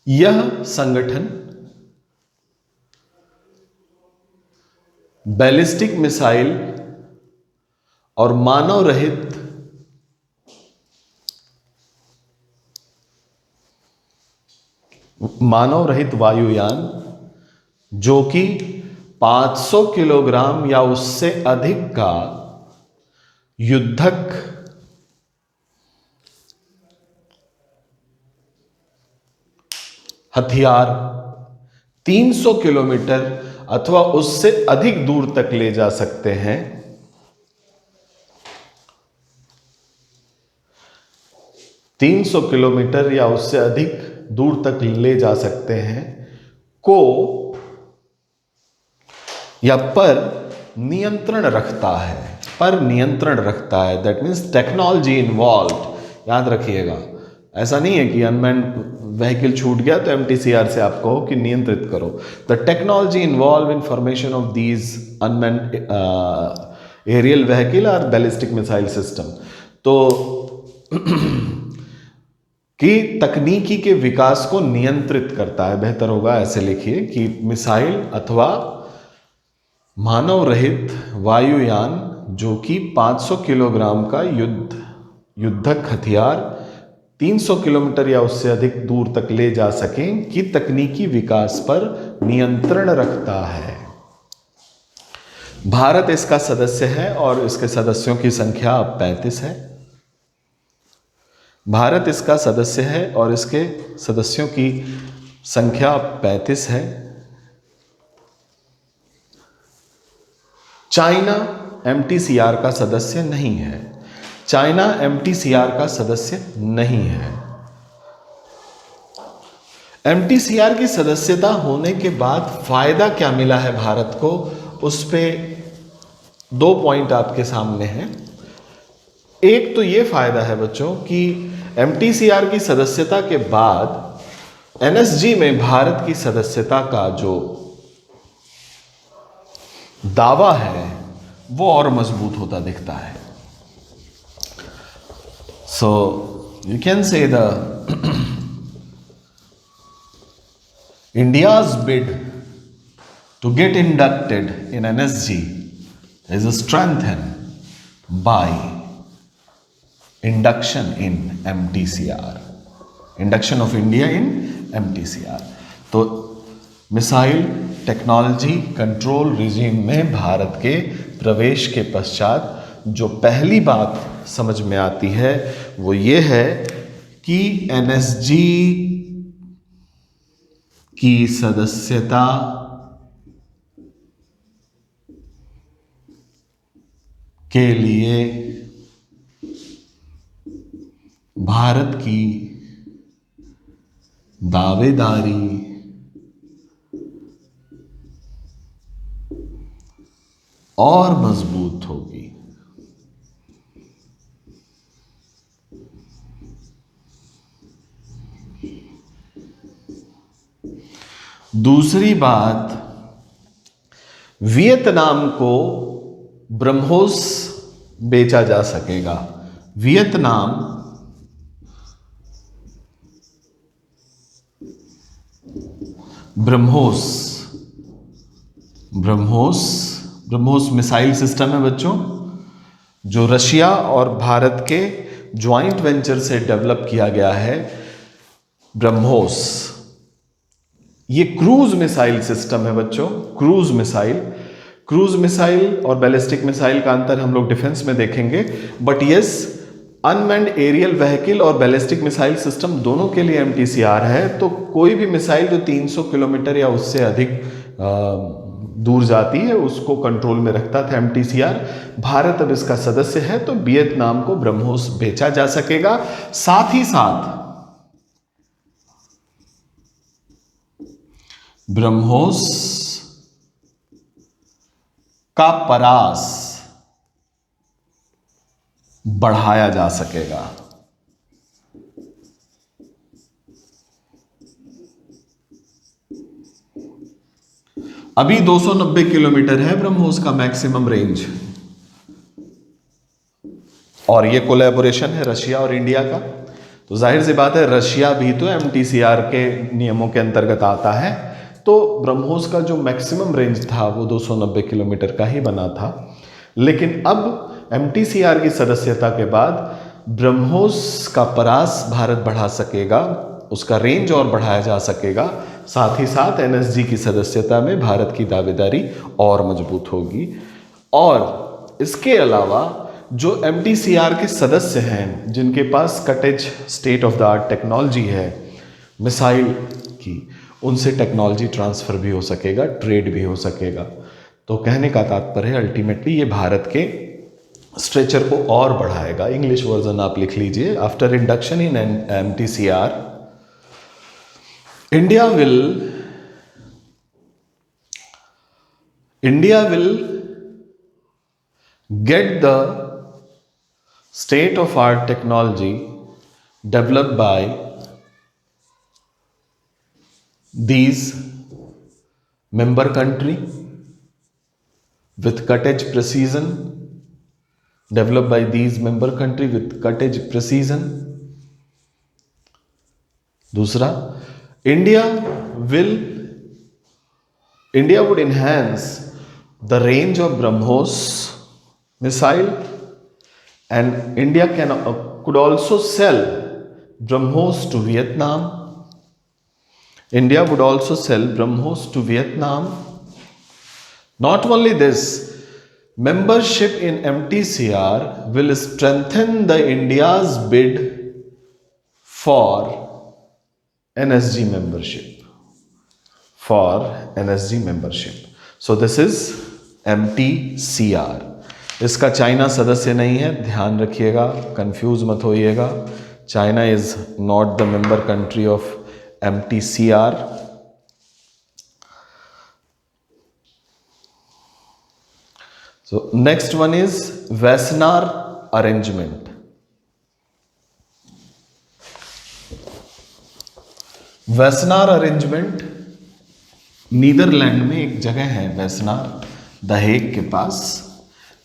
यह संगठन बैलिस्टिक मिसाइल और मानव रहित वायुयान जो कि 500 किलोग्राम या उससे अधिक का युद्धक हथियार 300 किलोमीटर अथवा उससे अधिक दूर तक ले जा सकते हैं, 300 किलोमीटर या उससे अधिक दूर तक ले जा सकते हैं को या पर नियंत्रण रखता है. That means technology involve. याद रखिएगा, ऐसा नहीं है कि अनमैन्ड व्हीकल छूट गया तो एमटीसीआर से आप कहो कि नियंत्रित करो. The technology involve in formation of these unmanned aerial vehicle और बैलिस्टिक मिसाइल सिस्टम. तो कि तकनीकी के विकास को नियंत्रित करता है. बेहतर होगा ऐसे लिखिए कि मिसाइल अथवा मानव रहित वायुयान जो कि 500 किलोग्राम का युद्धक हथियार 300 किलोमीटर या उससे अधिक दूर तक ले जा सकें कि तकनीकी विकास पर नियंत्रण रखता है. भारत इसका सदस्य है और इसके सदस्यों की संख्या अब 35 है. भारत इसका सदस्य है और इसके सदस्यों की संख्या 35 है. चाइना एमटीसीआर का सदस्य नहीं है. चाइना एमटीसीआर का सदस्य नहीं है. एमटीसीआर की सदस्यता होने के बाद फायदा क्या मिला है भारत को, उस पे 2 पॉइंट आपके सामने हैं. एक तो ये फायदा है बच्चों कि एमटीसीआर की सदस्यता के बाद एनएसजी में भारत की सदस्यता का जो दावा है वो और मजबूत होता दिखता है. So you can say the India's bid to get inducted in NSG is strengthen by induction in MTCR, induction of India in MTCR. तो मिसाइल टेक्नोलॉजी कंट्रोल रिजीम में भारत के प्रवेश के पश्चात जो पहली बात समझ में आती है वो ये है कि एनएसजी की सदस्यता के लिए भारत की दावेदारी और मजबूत होगी। दूसरी बात, वियतनाम को ब्रह्मोस बेचा जा सकेगा। वियतनाम ब्रह्मोस मिसाइल सिस्टम है बच्चों, जो रशिया और भारत के ज्वाइंट वेंचर से डेवलप किया गया है। ब्रह्मोस ये क्रूज मिसाइल सिस्टम है बच्चों। क्रूज मिसाइल और बैलिस्टिक मिसाइल का अंतर हम लोग डिफेंस में देखेंगे, but yes, unmanned aerial vehicle और बैलिस्टिक मिसाइल सिस्टम दोनों के लिए MTCR है। तो कोई भी मिसाइल जो 300 किलोमीटर या उससे अधिक दूर जाती है उसको कंट्रोल में रखता था MTCR। भारत अब इसका सदस्य है, तो वियतनाम को ब्रह्मोस बेचा जा सकेगा। साथ ही साथ ब्रह्मोस का परास बढ़ाया जा सकेगा। अभी 290 किलोमीटर है ब्रह्मोस का मैक्सिमम रेंज, और ये कोलैबोरेशन है रशिया और इंडिया का। तो जाहिर सी बात है, रशिया भी तो MTCR के नियमों के अंतर्गत आता है। तो ब्रह्मोस का जो मैक्सिमम रेंज था वो 290 किलोमीटर का ही बना था, लेकिन अब MTCR की सदस्यता के बाद ब्रह्मोस का परास भारत बढ़ा सकेगा, उसका रेंज और बढ़ाया जा सकेगा। साथ ही साथ NSG की सदस्यता में भारत की दावेदारी और मजबूत होगी। और इसके अलावा जो MTCR के सदस्य हैं, जिनके पास कटेज state of the art technology है मिसाइल की, उनसे टेक्नोलॉजी ट्रांसफ़र भी हो सकेगा, ट्रेड भी हो सकेगा। तो कहने का तात्पर्य अल्टीमेटली ये भारत के स्ट्रेचर को और बढ़ाएगा। इंग्लिश वर्जन आप लिख लीजिए। After induction in MTCR, India will get the state of art technology developed by these member country with cutting precision, developed by these member country with cutting precision. दूसरा, India would enhance the range of BrahMos missile, and India could also sell BrahMos to Vietnam. India would also sell BrahMos to Vietnam. Not only this, membership in MTCR will strengthen the India's bid for NSG membership. So this is MTCR. इसका China सदस्य नहीं है, ध्यान रखिएगा, confuse मत होइएगा। China is not the member country of MTCR. So next one is Wassenaar arrangement. Wassenaar arrangement Netherlands में एक जगह है वेस्नार, दहेग के पास।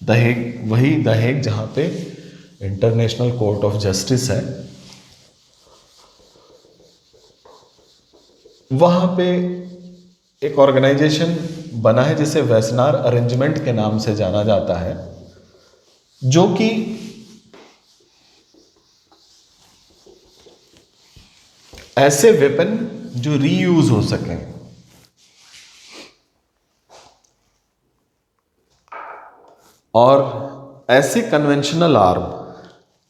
दहेग, वही दहेग जहाँ पे इंटरनेशनल कोर्ट ऑफ जस्टिस है, वहाँ पे एक ऑर्गेनाइजेशन बना है जिसे वेस्नार अरेंजमेंट के नाम से जाना जाता है, जो कि ऐसे वेपन जो रीयूज हो सकें, और ऐसे कन्वेंशनल आर्म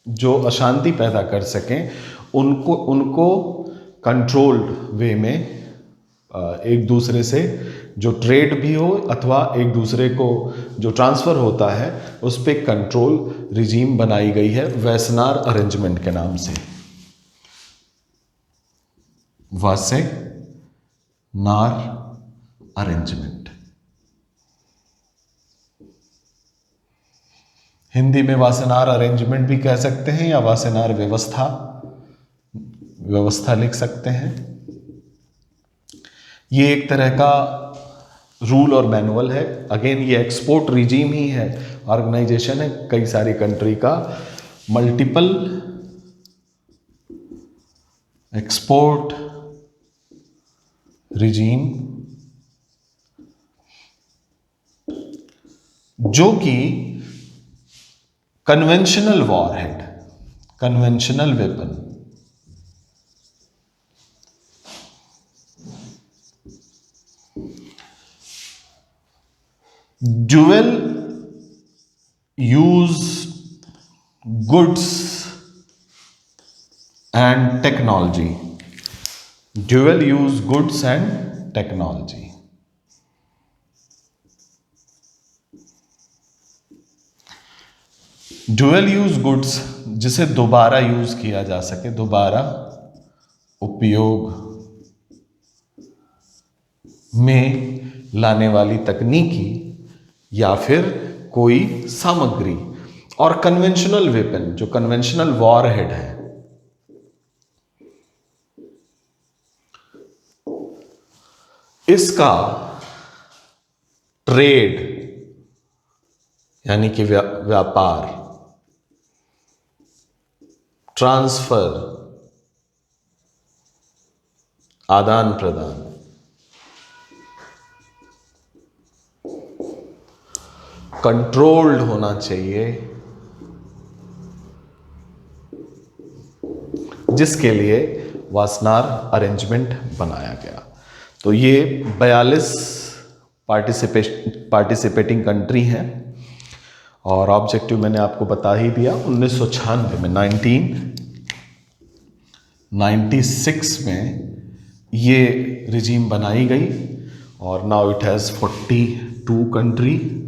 जो अशांति पैदा कर सकें, उनको कंट्रोल्ड वे में एक दूसरे से जो ट्रेड भी हो अथवा एक दूसरे को जो ट्रांसफ़र होता है उस पर कंट्रोल रिजीम बनाई गई है वेस्नार अरेंजमेंट के नाम से। Wassenaar arrangement. हिंदी में वासेनार अरेंजमेंट भी कह सकते हैं या वासेनार व्यवस्था लिख सकते हैं। ये एक तरह का रूल और मैनुअल है। अगेन ये एक्सपोर्ट रिजीम ही है, ऑर्गेनाइजेशन है कई सारी कंट्री का, मल्टीपल एक्सपोर्ट रिजीम, जो कि conventional warhead, conventional weapon, dual use goods and technology, dual use goods and technology. Dual use goods जिसे दोबारा यूज किया जा सके, दोबारा उपयोग में लाने वाली तकनीकी या फिर कोई सामग्री, और कन्वेंशनल वेपन जो कन्वेंशनल वॉरहेड है, इसका ट्रेड यानी कि व्यापार, ट्रांसफर, आदान प्रदान, कंट्रोल्ड होना चाहिए, जिसके लिए वासेनार अरेंजमेंट बनाया गया। तो ये 42 पार्टिसिपेटिंग कंट्री हैं और ऑब्जेक्टिव मैंने आपको बता ही दिया। 1996 में 1996 में ये रिजीम बनाई गई और नाउ इट हैज़ 42 कंट्री,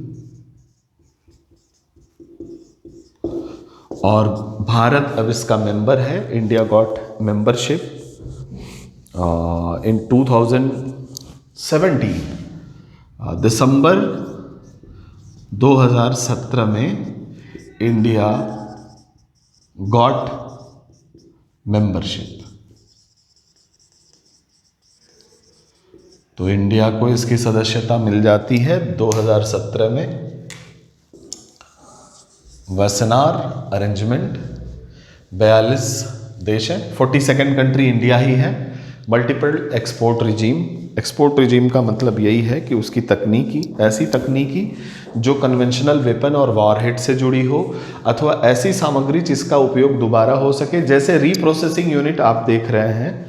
और भारत अब इसका मेंबर है। इंडिया गॉट मेंबरशिप इन 2017, दिसंबर 2017 में इंडिया गॉट मेंबरशिप। तो इंडिया को इसकी सदस्यता मिल जाती है 2017 में। वासेनार अरेंजमेंट 42 देश है, 42nd कंट्री इंडिया ही है। Multiple export regime, export regime का मतलब यही है कि उसकी तकनीकी, ऐसी तकनीकी जो कन्वेंशनल वेपन और वॉरहेड से जुड़ी हो, अथवा ऐसी सामग्री जिसका उपयोग दोबारा हो सके, जैसे रीप्रोसेसिंग यूनिट आप देख रहे हैं,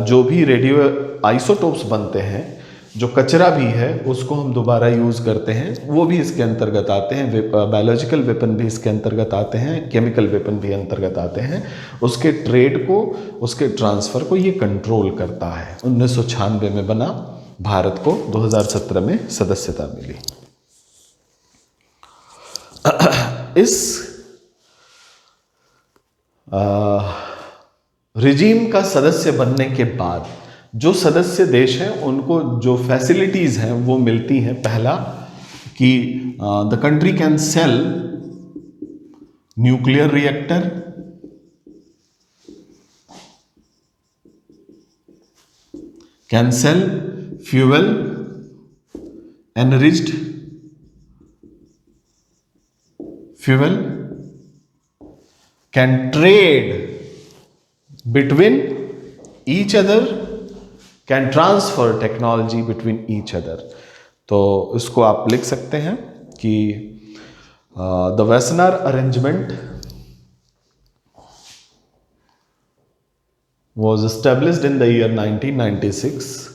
जो भी रेडियो आइसोटोप्स बनते हैं, जो कचरा भी है उसको हम दोबारा यूज़ करते हैं, वो भी इसके अंतर्गत आते हैं। बायोलॉजिकल वेपन भी इसके अंतर्गत आते हैं, केमिकल वेपन भी अंतर्गत आते हैं। उसके ट्रेड को, उसके ट्रांसफ़र को ये कंट्रोल करता है। 1996 में बना, भारत को 2017 में सदस्यता मिली। इस रिजीम का सदस्य बनने के बाद जो सदस्य देश हैं उनको जो फैसिलिटीज़ हैं वो मिलती हैं। पहला कि the country can sell nuclear reactor, can sell fuel enriched fuel, can trade between each other, can transfer technology between each other. तो इसको आप लिख सकते हैं कि the Wassenaar arrangement was established in the year 1996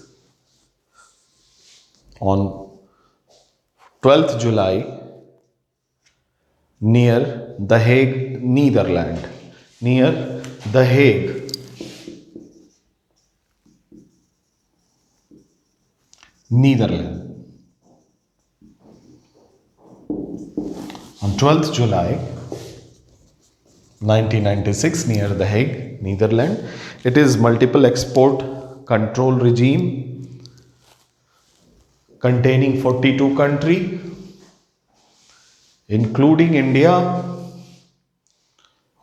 on 12th July near The Hague, Netherlands, near The Hague, Netherlands. On 12th July 1996 near The Hague, Netherlands. It is multiple export control regime containing 42 countries, including India,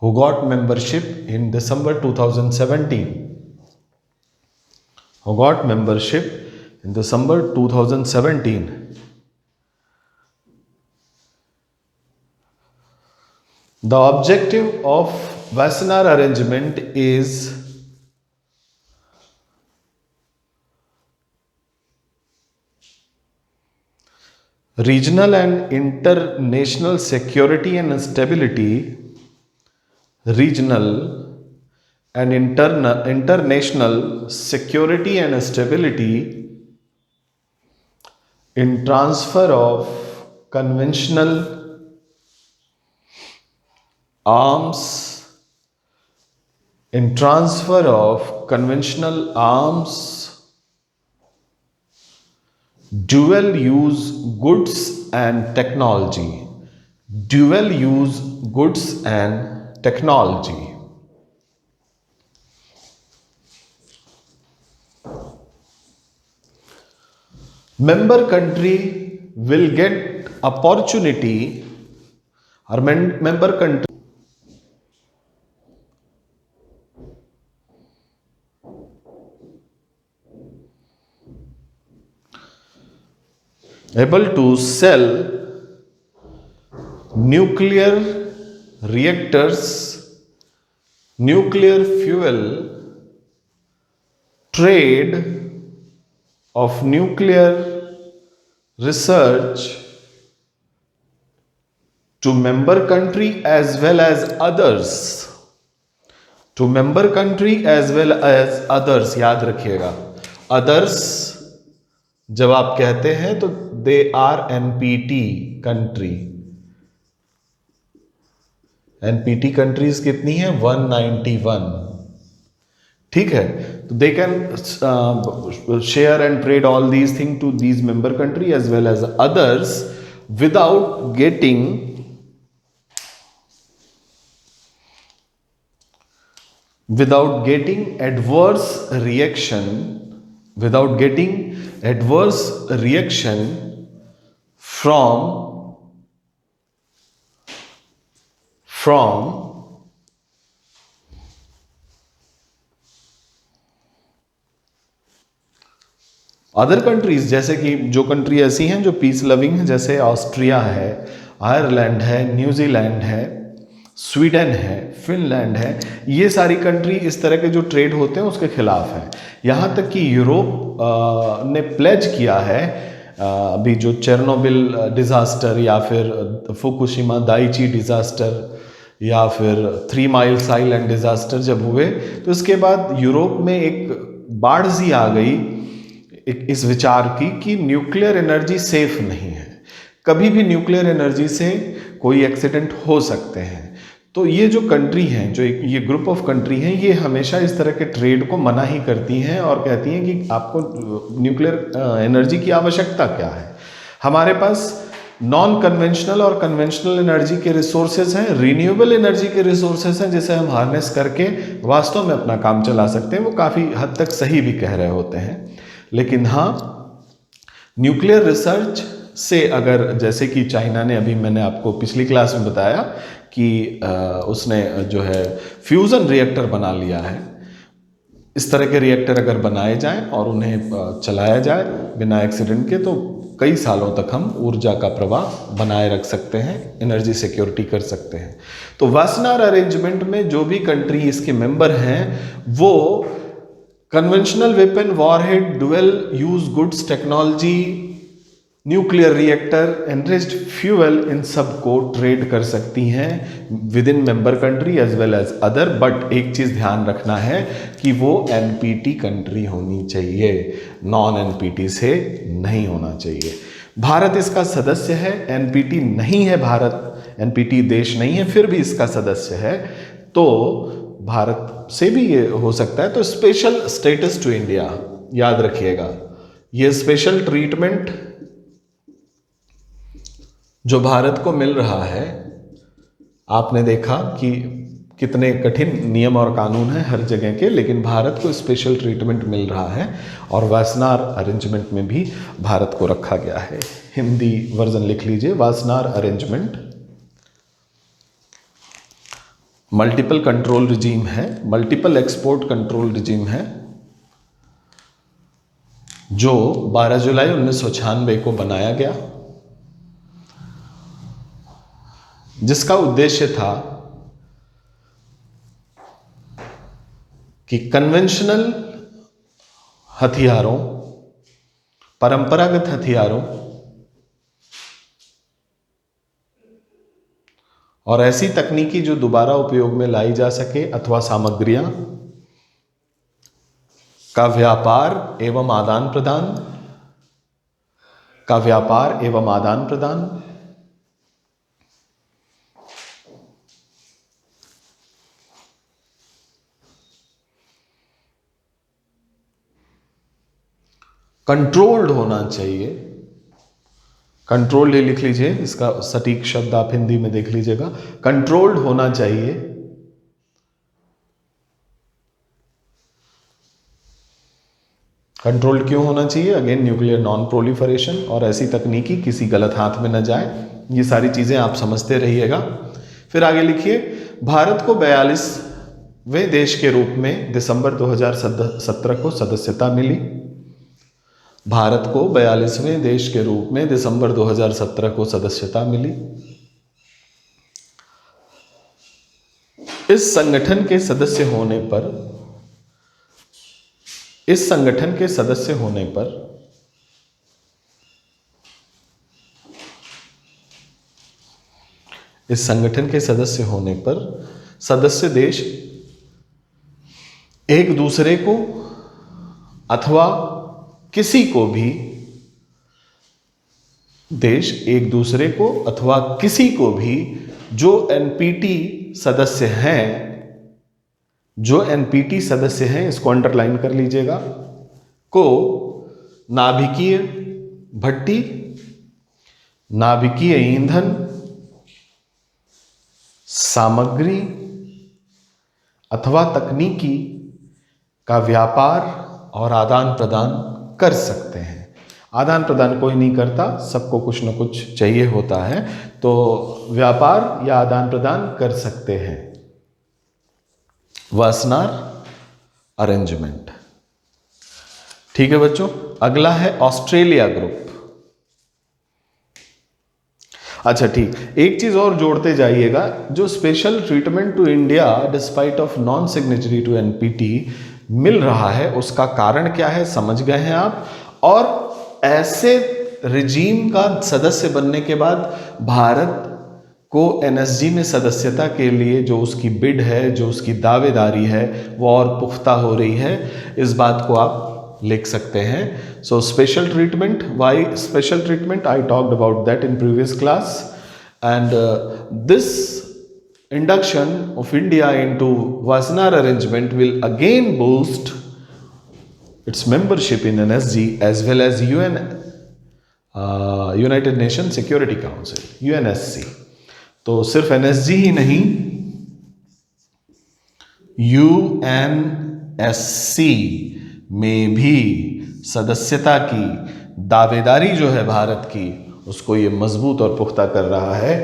who got membership in December 2017. Who got membership in December 2017. The objective of Wassenaar arrangement is regional and international security and stability, regional and international security and stability in transfer of conventional arms, dual use goods and technology, Member country will get opportunity, or member country able to sell nuclear reactors, nuclear fuel, trade of nuclear research to member country as well as others. याद रखिएगा, others जब आप कहते हैं तो they are NPT country. NPT countries कितनी है? 191. ठीक है, तो they can share and trade all these thing to these member country as well as others without getting adverse reaction from other countries. जैसे कि जो कंट्री ऐसी हैं जो पीस लविंग हैं, जैसे ऑस्ट्रिया है, आयरलैंड है, न्यूजीलैंड है, स्वीडन है, फिनलैंड है. ये सारी कंट्री इस तरह के जो ट्रेड होते हैं उसके खिलाफ है. यहाँ तक कि यूरोप ने प्लेज किया है, अभी जो चेरनोबिल डिज़ास्टर या फिर फुकुशिमा दाइची डिज़ास्टर या फिर 3 माइल्स आइलैंड डिज़ास्टर जब हुए, तो इसके बाद यूरोप में एक बाढ़ सी आ गई इस विचार की कि न्यूक्लियर एनर्जी सेफ नहीं है, कभी भी न्यूक्लियर एनर्जी से कोई एक्सीडेंट हो सकते हैं. तो ये जो कंट्री हैं, जो ये ग्रुप ऑफ कंट्री हैं, ये हमेशा इस तरह के ट्रेड को मना ही करती हैं और कहती हैं कि आपको न्यूक्लियर एनर्जी की आवश्यकता क्या है. हमारे पास नॉन कन्वेंशनल और कन्वेंशनल एनर्जी के रिसोर्सेज हैं, रिन्यूएबल एनर्जी के रिसोर्सेज हैं, जिसे हम हार्नेस करके वास्तव में अपना काम चला सकते हैं. वो काफ़ी हद तक सही भी कह रहे होते हैं. लेकिन हाँ, न्यूक्लियर रिसर्च से अगर, जैसे कि चाइना ने, अभी मैंने आपको पिछली क्लास में बताया कि उसने जो है फ्यूज़न रिएक्टर बना लिया है. इस तरह के रिएक्टर अगर बनाए जाएं और उन्हें चलाया जाए बिना एक्सीडेंट के, तो कई सालों तक हम ऊर्जा का प्रवाह बनाए रख सकते हैं, एनर्जी सिक्योरिटी कर सकते हैं. तो वासनार अरेंजमेंट में जो भी कंट्री इसके मेंबर हैं वो conventional weapon, warhead, dual use goods technology, nuclear reactor, enriched fuel, इन सब को ट्रेड कर सकती हैं विद इन member country as well as other. But एक चीज़ ध्यान रखना है कि वो एनपीटी कंट्री होनी चाहिए, नॉन एनपीटी से नहीं होना चाहिए. भारत इसका सदस्य है, एनपीटी नहीं है, भारत एनपीटी देश नहीं है, फिर भी इसका सदस्य है, तो भारत से भी ये हो सकता है. तो स्पेशल स्टेटस टू इंडिया, याद रखिएगा, ये स्पेशल ट्रीटमेंट जो भारत को मिल रहा है, आपने देखा कि कितने कठिन नियम और कानून हैं हर जगह के, लेकिन भारत को स्पेशल ट्रीटमेंट मिल रहा है और वासनार अरेंजमेंट में भी भारत को रखा गया है। हिंदी वर्जन लिख लीजिए, वासनार अरेंजमेंट मल्टीपल कंट्रोल रिजीम है, मल्टीपल एक्सपोर्ट कंट्रोल रिजीम है, जो 12 जुलाई 1996 को बनाया गया, जिसका उद्देश्य था कि कन्वेंशनल हथियारों, परंपरागत हथियारों और ऐसी तकनीकी जो दोबारा उपयोग में लाई जा सके अथवा सामग्रियां का व्यापार एवं आदान प्रदान कंट्रोल्ड होना चाहिए। कंट्रोल्ड ही लिख लीजिए, इसका सटीक शब्द आप हिंदी में देख लीजिएगा, कंट्रोल्ड होना चाहिए। कंट्रोल्ड क्यों होना चाहिए? अगेन न्यूक्लियर नॉन प्रोलिफरेशन, और ऐसी तकनीकी किसी गलत हाथ में न जाए। ये सारी चीजें आप समझते रहिएगा। फिर आगे लिखिए, भारत को 42वें देश के रूप में दिसंबर 2017 को सदस्यता मिली। भारत को 42वें देश के रूप में दिसंबर 2017 को सदस्यता मिली। इस संगठन के सदस्य होने पर इस संगठन के सदस्य होने पर सदस्य देश एक दूसरे को अथवा किसी को भी जो एनपीटी सदस्य हैं, इसको अंडरलाइन कर लीजिएगा, को नाभिकीय भट्टी, नाभिकीय ईंधन, सामग्री अथवा तकनीकी का व्यापार और आदान प्रदान कर सकते हैं। आदान प्रदान कोई नहीं करता, सबको कुछ न कुछ चाहिए होता है, तो व्यापार या आदान प्रदान कर सकते हैं। वासनार अरेंजमेंट। ठीक है बच्चों, अगला है ऑस्ट्रेलिया ग्रुप। अच्छा ठीक, एक चीज और जोड़ते जाइएगा, जो special treatment to India despite of non signatory to NPT मिल रहा है, उसका कारण क्या है समझ गए हैं आप। और ऐसे रिजीम का सदस्य बनने के बाद भारत को एनएसजी में सदस्यता के लिए जो उसकी बिड है, जो उसकी दावेदारी है, वो और पुख्ता हो रही है। इस बात को आप लिख सकते हैं। So special treatment, why special treatment, I talked about that in previous class, and this induction of India into Wassenaar arrangement will again boost its membership in NSG as well as United Nations Security Council, UNSC। तो सिर्फ NSG ही नहीं, UNSC में भी सदस्यता की दावेदारी जो है भारत की, उसको ये मजबूत और पुख्ता कर रहा है,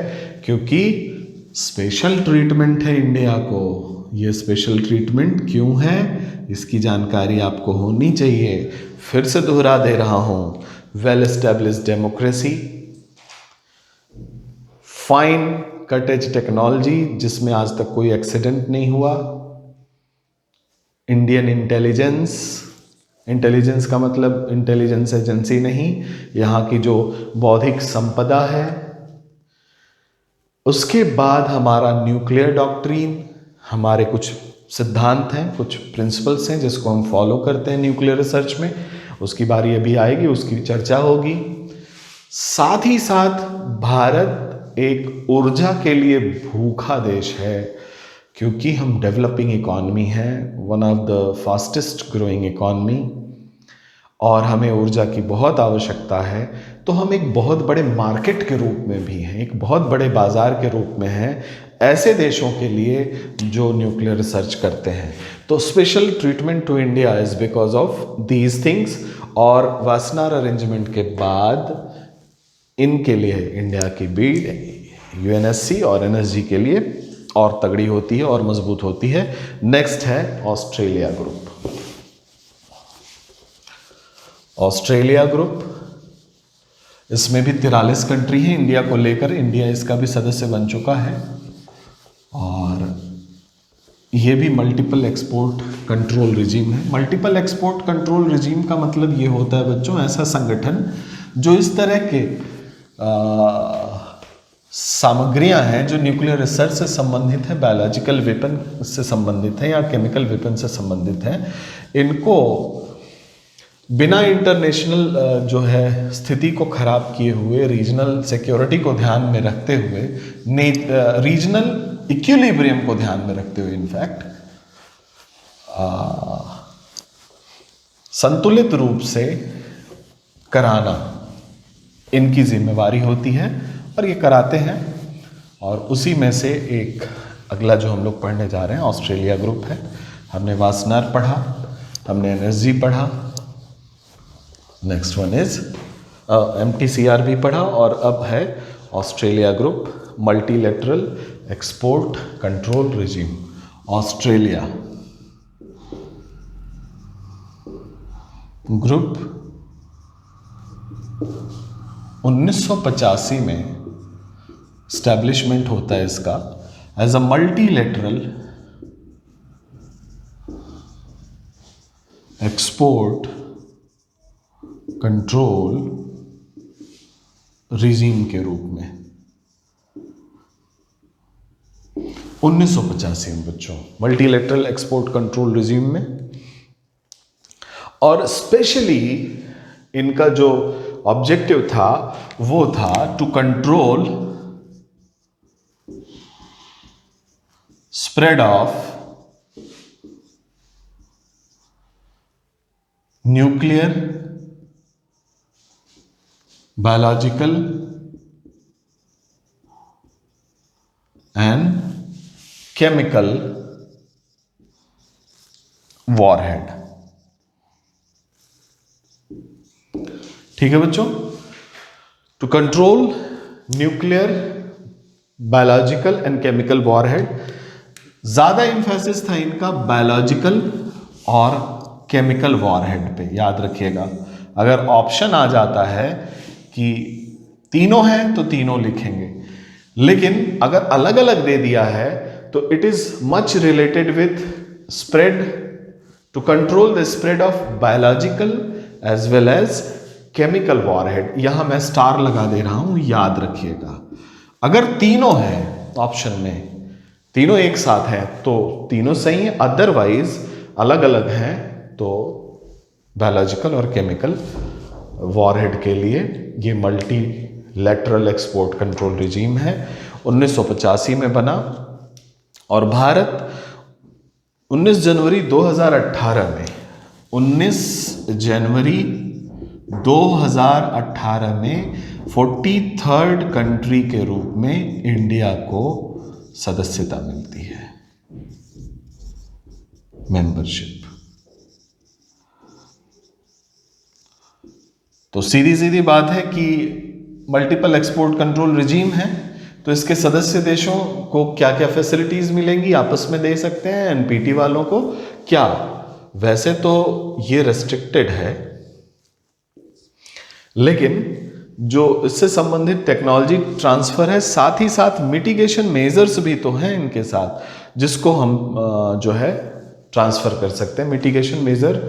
क्योंकि स्पेशल ट्रीटमेंट है इंडिया को। ये स्पेशल ट्रीटमेंट क्यों है, इसकी जानकारी आपको होनी चाहिए। फिर से दोहरा दे रहा हूं, well established democracy, fine cottage technology जिसमें आज तक कोई एक्सीडेंट नहीं हुआ, इंडियन इंटेलिजेंस का मतलब इंटेलिजेंस एजेंसी नहीं, यहाँ की जो बौद्धिक संपदा है। उसके बाद हमारा न्यूक्लियर डॉक्ट्रीन, हमारे कुछ सिद्धांत हैं, कुछ प्रिंसिपल्स हैं जिसको हम फॉलो करते हैं न्यूक्लियर रिसर्च में, उसकी बारी अभी आएगी, उसकी चर्चा होगी। साथ ही साथ भारत एक ऊर्जा के लिए भूखा देश है, क्योंकि हम डेवलपिंग इकॉनमी है, one of the fastest growing economy, और हमें ऊर्जा की बहुत आवश्यकता है। तो हम एक बहुत बड़े मार्केट के रूप में भी हैं, एक बहुत बड़े बाजार के रूप में हैं ऐसे देशों के लिए जो न्यूक्लियर रिसर्च करते हैं। तो special treatment to India is because of these things. और वासनार अरेंजमेंट के बाद इनके लिए इंडिया की बीड यूएनएससी और एनएसजी के लिए और तगड़ी होती है और मजबूत होती है। नेक्स्ट है ऑस्ट्रेलिया ग्रुप। ऑस्ट्रेलिया ग्रुप, इसमें भी 43 कंट्री है इंडिया को लेकर। इंडिया इसका भी सदस्य बन चुका है और ये भी मल्टीपल एक्सपोर्ट कंट्रोल रिजीम है। मल्टीपल एक्सपोर्ट कंट्रोल रिजीम का मतलब ये होता है बच्चों, ऐसा संगठन जो इस तरह के सामग्रियां हैं जो न्यूक्लियर रिसर्च से संबंधित है, बायोलॉजिकल वेपन से संबंधित है या केमिकल वेपन से संबंधित है, इनको बिना इंटरनेशनल जो है स्थिति को खराब किए हुए, रीजनल सिक्योरिटी को ध्यान में रखते हुए, रीजनल इक्विलिब्रियम को ध्यान में रखते हुए इनफैक्ट संतुलित रूप से कराना इनकी जिम्मेवारी होती है और ये कराते हैं। और उसी में से एक अगला जो हम लोग पढ़ने जा रहे हैं ऑस्ट्रेलिया ग्रुप है। हमने वासनार पढ़ा, हमने एनएसजी पढ़ा, नेक्स्ट वन इज एमटीसीआर भी पढ़ा और अब है Australia group, multilateral export control regime. Australia group 1985 में स्टैब्लिशमेंट होता है इसका as a multilateral export control regime के रूप में 1985 में बच्चों, मल्टीलेटरल एक्सपोर्ट कंट्रोल रिजीम में। और स्पेशली इनका जो ऑब्जेक्टिव था वो था to control spread of nuclear, biological and chemical warhead. ठीक है बच्चों, to control nuclear, biological and chemical warhead. ज्यादा इंफेसिस था इनका बायोलॉजिकल और केमिकल वॉरहेड पे, याद रखिएगा। अगर ऑप्शन आ जाता है कि तीनों हैं तो तीनों लिखेंगे, लेकिन अगर अलग अलग दे दिया है तो it is much related with spread, to control the spread of biological as well as chemical warhead. यहां मैं स्टार लगा दे रहा हूं, याद रखिएगा। अगर तीनों हैं ऑप्शन में, तीनों एक साथ हैं तो तीनों सही है, अदरवाइज अलग अलग हैं तो बायोलॉजिकल और केमिकल वॉरहेड के लिए ये मल्टीलेटरल एक्सपोर्ट कंट्रोल रिजीम है। 1985 में बना और भारत 19 जनवरी 2018 में 19 जनवरी 2018 में 43rd कंट्री के रूप में इंडिया को सदस्यता मिलती है, मेंबरशिप। तो सीधी सीधी बात है कि मल्टीपल एक्सपोर्ट कंट्रोल रिजीम है तो इसके सदस्य देशों को क्या क्या फैसिलिटीज मिलेंगी, आपस में दे सकते हैं एनपीटी वालों को क्या। वैसे तो ये रेस्ट्रिक्टेड है, लेकिन जो इससे संबंधित टेक्नोलॉजी ट्रांसफर है, साथ ही साथ मिटिगेशन मेजर्स भी तो हैं इनके साथ, जिसको हम जो है ट्रांसफर कर सकते हैं। Mitigation measure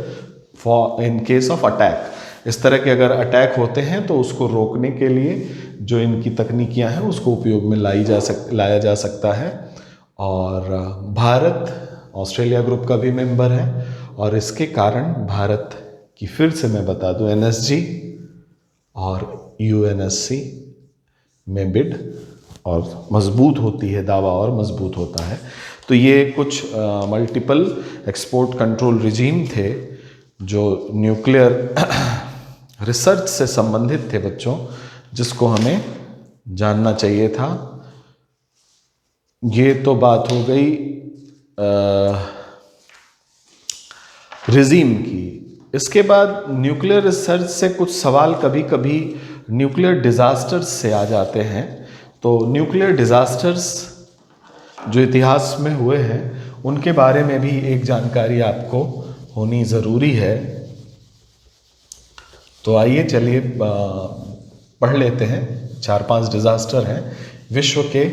for in case of attack, इस तरह के अगर अटैक होते हैं तो उसको रोकने के लिए जो इनकी तकनीकियां हैं उसको उपयोग में लाया जा सकता है। और भारत ऑस्ट्रेलिया ग्रुप का भी मेंबर है और इसके कारण भारत की, फिर से मैं बता दूं, एनएसजी और यूएनएससी में बिड और मजबूत होती है, दावा और मजबूत होता है। तो ये कुछ मल्टीपल एक्सपोर्ट कंट्रोल रिजीम थे जो न्यूक्लियर रिसर्च से संबंधित थे बच्चों, जिसको हमें जानना चाहिए था। ये तो बात हो गई रिजीम की। इसके बाद न्यूक्लियर रिसर्च से कुछ सवाल कभी कभी न्यूक्लियर डिजास्टर्स से आ जाते हैं। तो न्यूक्लियर डिजास्टर्स जो इतिहास में हुए हैं उनके बारे में भी एक जानकारी आपको होनी ज़रूरी है। तो आइए चलिए पढ़ लेते हैं। 4-5 डिजास्टर हैं विश्व के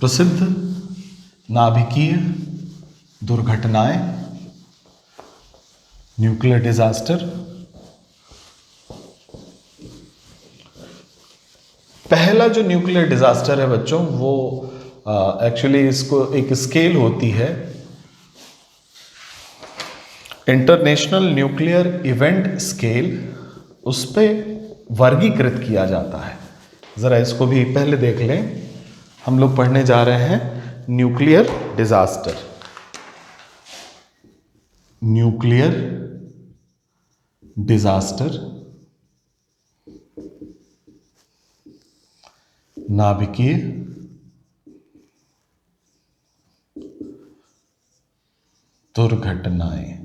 प्रसिद्ध नाभिकीय दुर्घटनाएं, न्यूक्लियर डिजास्टर। पहला जो न्यूक्लियर डिजास्टर है बच्चों, वो एक्चुअली इसको एक स्केल होती है, इंटरनेशनल न्यूक्लियर इवेंट स्केल, उस पर वर्गीकृत किया जाता है। ज़रा इसको भी पहले देख लें। हम लोग पढ़ने जा रहे हैं न्यूक्लियर डिजास्टर। न्यूक्लियर डिजास्टर, नाभिकीय दुर्घटनाएं।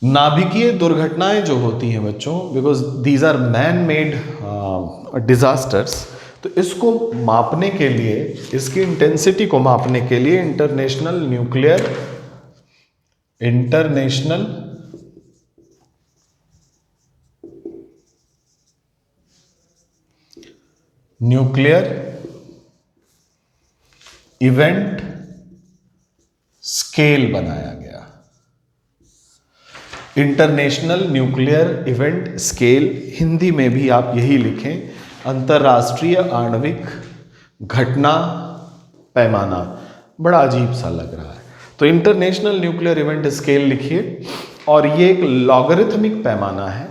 नाभिकीय दुर्घटनाएं जो होती हैं बच्चों, because these are man made disasters, तो इसको मापने के लिए, इसकी इंटेंसिटी को मापने के लिए इंटरनेशनल न्यूक्लियर इवेंट स्केल बनाया गया। International nuclear event scale, Hindi में भी आप यही लिखें, अंतर्राष्ट्रीय आणविक घटना पैमाना। बड़ा अजीब सा लग रहा है, तो इंटरनेशनल न्यूक्लियर इवेंट स्केल लिखिए। और ये एक लॉगरिथमिक पैमाना है,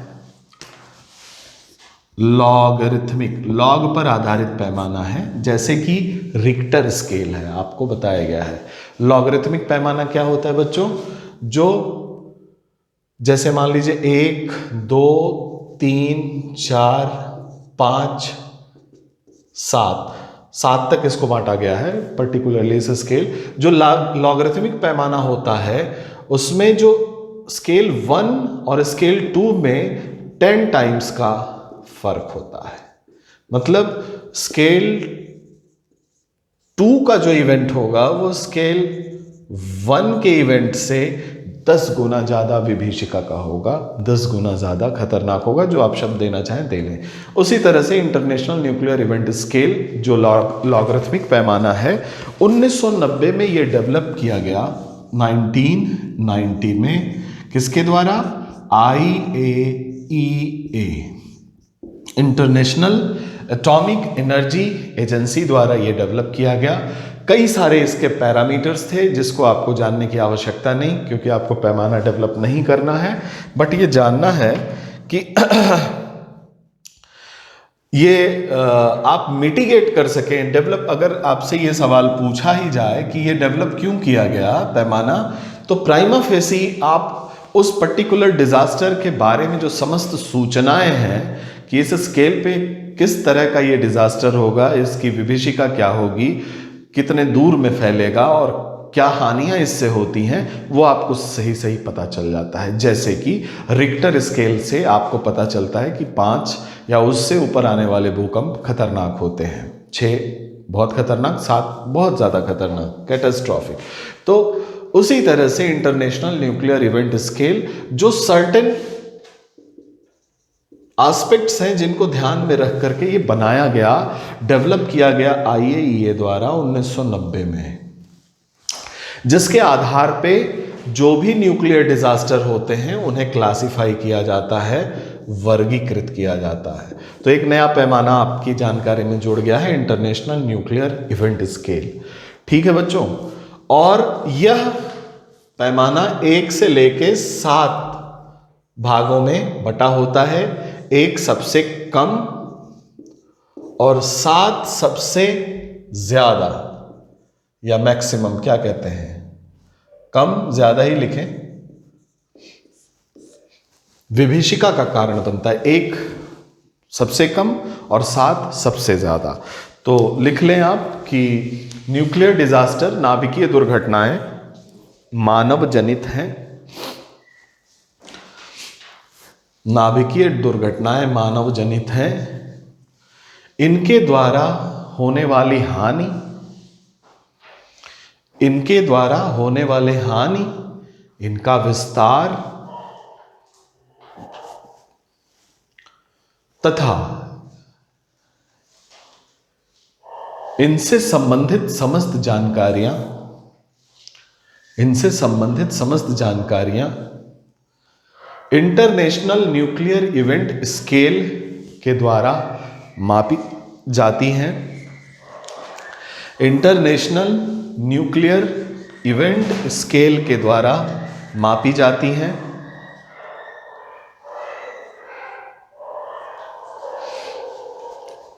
लॉगरिथमिक, लॉग पर आधारित पैमाना है, जैसे कि रिक्टर स्केल है, आपको बताया गया है। लॉगरिथमिक पैमाना क्या होता है बच्चों? जो जैसे मान लीजिए 1, 2, 3, 4, 5, 7 तक इसको बांटा गया है पर्टिकुलरली इस स्केल। जो लॉगरिथमिक पैमाना होता है उसमें जो स्केल 1 और स्केल 2 में 10 टाइम्स का फर्क होता है। मतलब स्केल 2 का जो इवेंट होगा वो स्केल 1 के इवेंट से 10 गुना ज़्यादा विभीषिका का होगा, 10 गुना ज़्यादा खतरनाक होगा। जो आप शब्द देना चाहें दे लें। उसी तरह से इंटरनेशनल न्यूक्लियर इवेंट स्केल जो लॉगरिथमिक पैमाना है, 1990 में ये डेवलप किया गया, 1990 में। किसके द्वारा? IAEA, international atomic energy agency द्वारा ये डेवलप किया गया। कई सारे इसके पैरामीटर्स थे जिसको आपको जानने की आवश्यकता नहीं, क्योंकि आपको पैमाना डेवलप नहीं करना है, बट ये जानना है कि ये आप मिटिगेट कर सकें, डेवलप। अगर आपसे ये सवाल पूछा ही जाए कि ये डेवलप क्यों किया गया पैमाना, तो प्राइमा फेसी आप उस पर्टिकुलर डिजास्टर के बारे में जो समस्त सूचनाएं हैं कि इस स्केल पे किस तरह का ये डिजास्टर होगा, इसकी विभीषिका क्या होगी, कितने दूर में फैलेगा और क्या हानियां इससे होती हैं, वो आपको सही सही पता चल जाता है। जैसे कि रिक्टर स्केल से आपको पता चलता है कि 5 या उससे ऊपर आने वाले भूकंप खतरनाक होते हैं, 6 बहुत खतरनाक, 7 बहुत ज़्यादा खतरनाक, कैटास्ट्रॉफिक। तो उसी तरह से इंटरनेशनल न्यूक्लियर इवेंट स्केल जो सर्टेन एस्पेक्ट्स हैं जिनको ध्यान में रख करके ये बनाया गया, डेवलप किया गया IAEA द्वारा 1990 में, जिसके आधार पे जो भी न्यूक्लियर डिजास्टर होते हैं उन्हें क्लासिफाई किया जाता है, वर्गीकृत किया जाता है। तो एक नया पैमाना आपकी जानकारी में जुड़ गया है, इंटरनेशनल न्यूक्लियर इवेंट स्केल। ठीक है बच्चों, और यह पैमाना 1 से लेके 7 भागों में बटा होता है। 1 सबसे कम और 7 सबसे ज्यादा, या मैक्सिमम क्या कहते हैं, कम ज्यादा ही लिखें, विभीषिका का कारण बनता है। 1 सबसे कम और 7 सबसे ज़्यादा। तो लिख लें आप कि न्यूक्लियर डिजास्टर, नाभिकीय दुर्घटनाएं मानव जनित हैं। नाभिकीय दुर्घटनाएं मानव जनित हैं। इनके द्वारा होने वाली हानि, इनके द्वारा होने वाले हानि, इनका विस्तार तथा इनसे संबंधित समस्त जानकारियां इंटरनेशनल न्यूक्लियर इवेंट स्केल के द्वारा मापी जाती हैं। इंटरनेशनल न्यूक्लियर इवेंट स्केल के द्वारा मापी जाती हैं।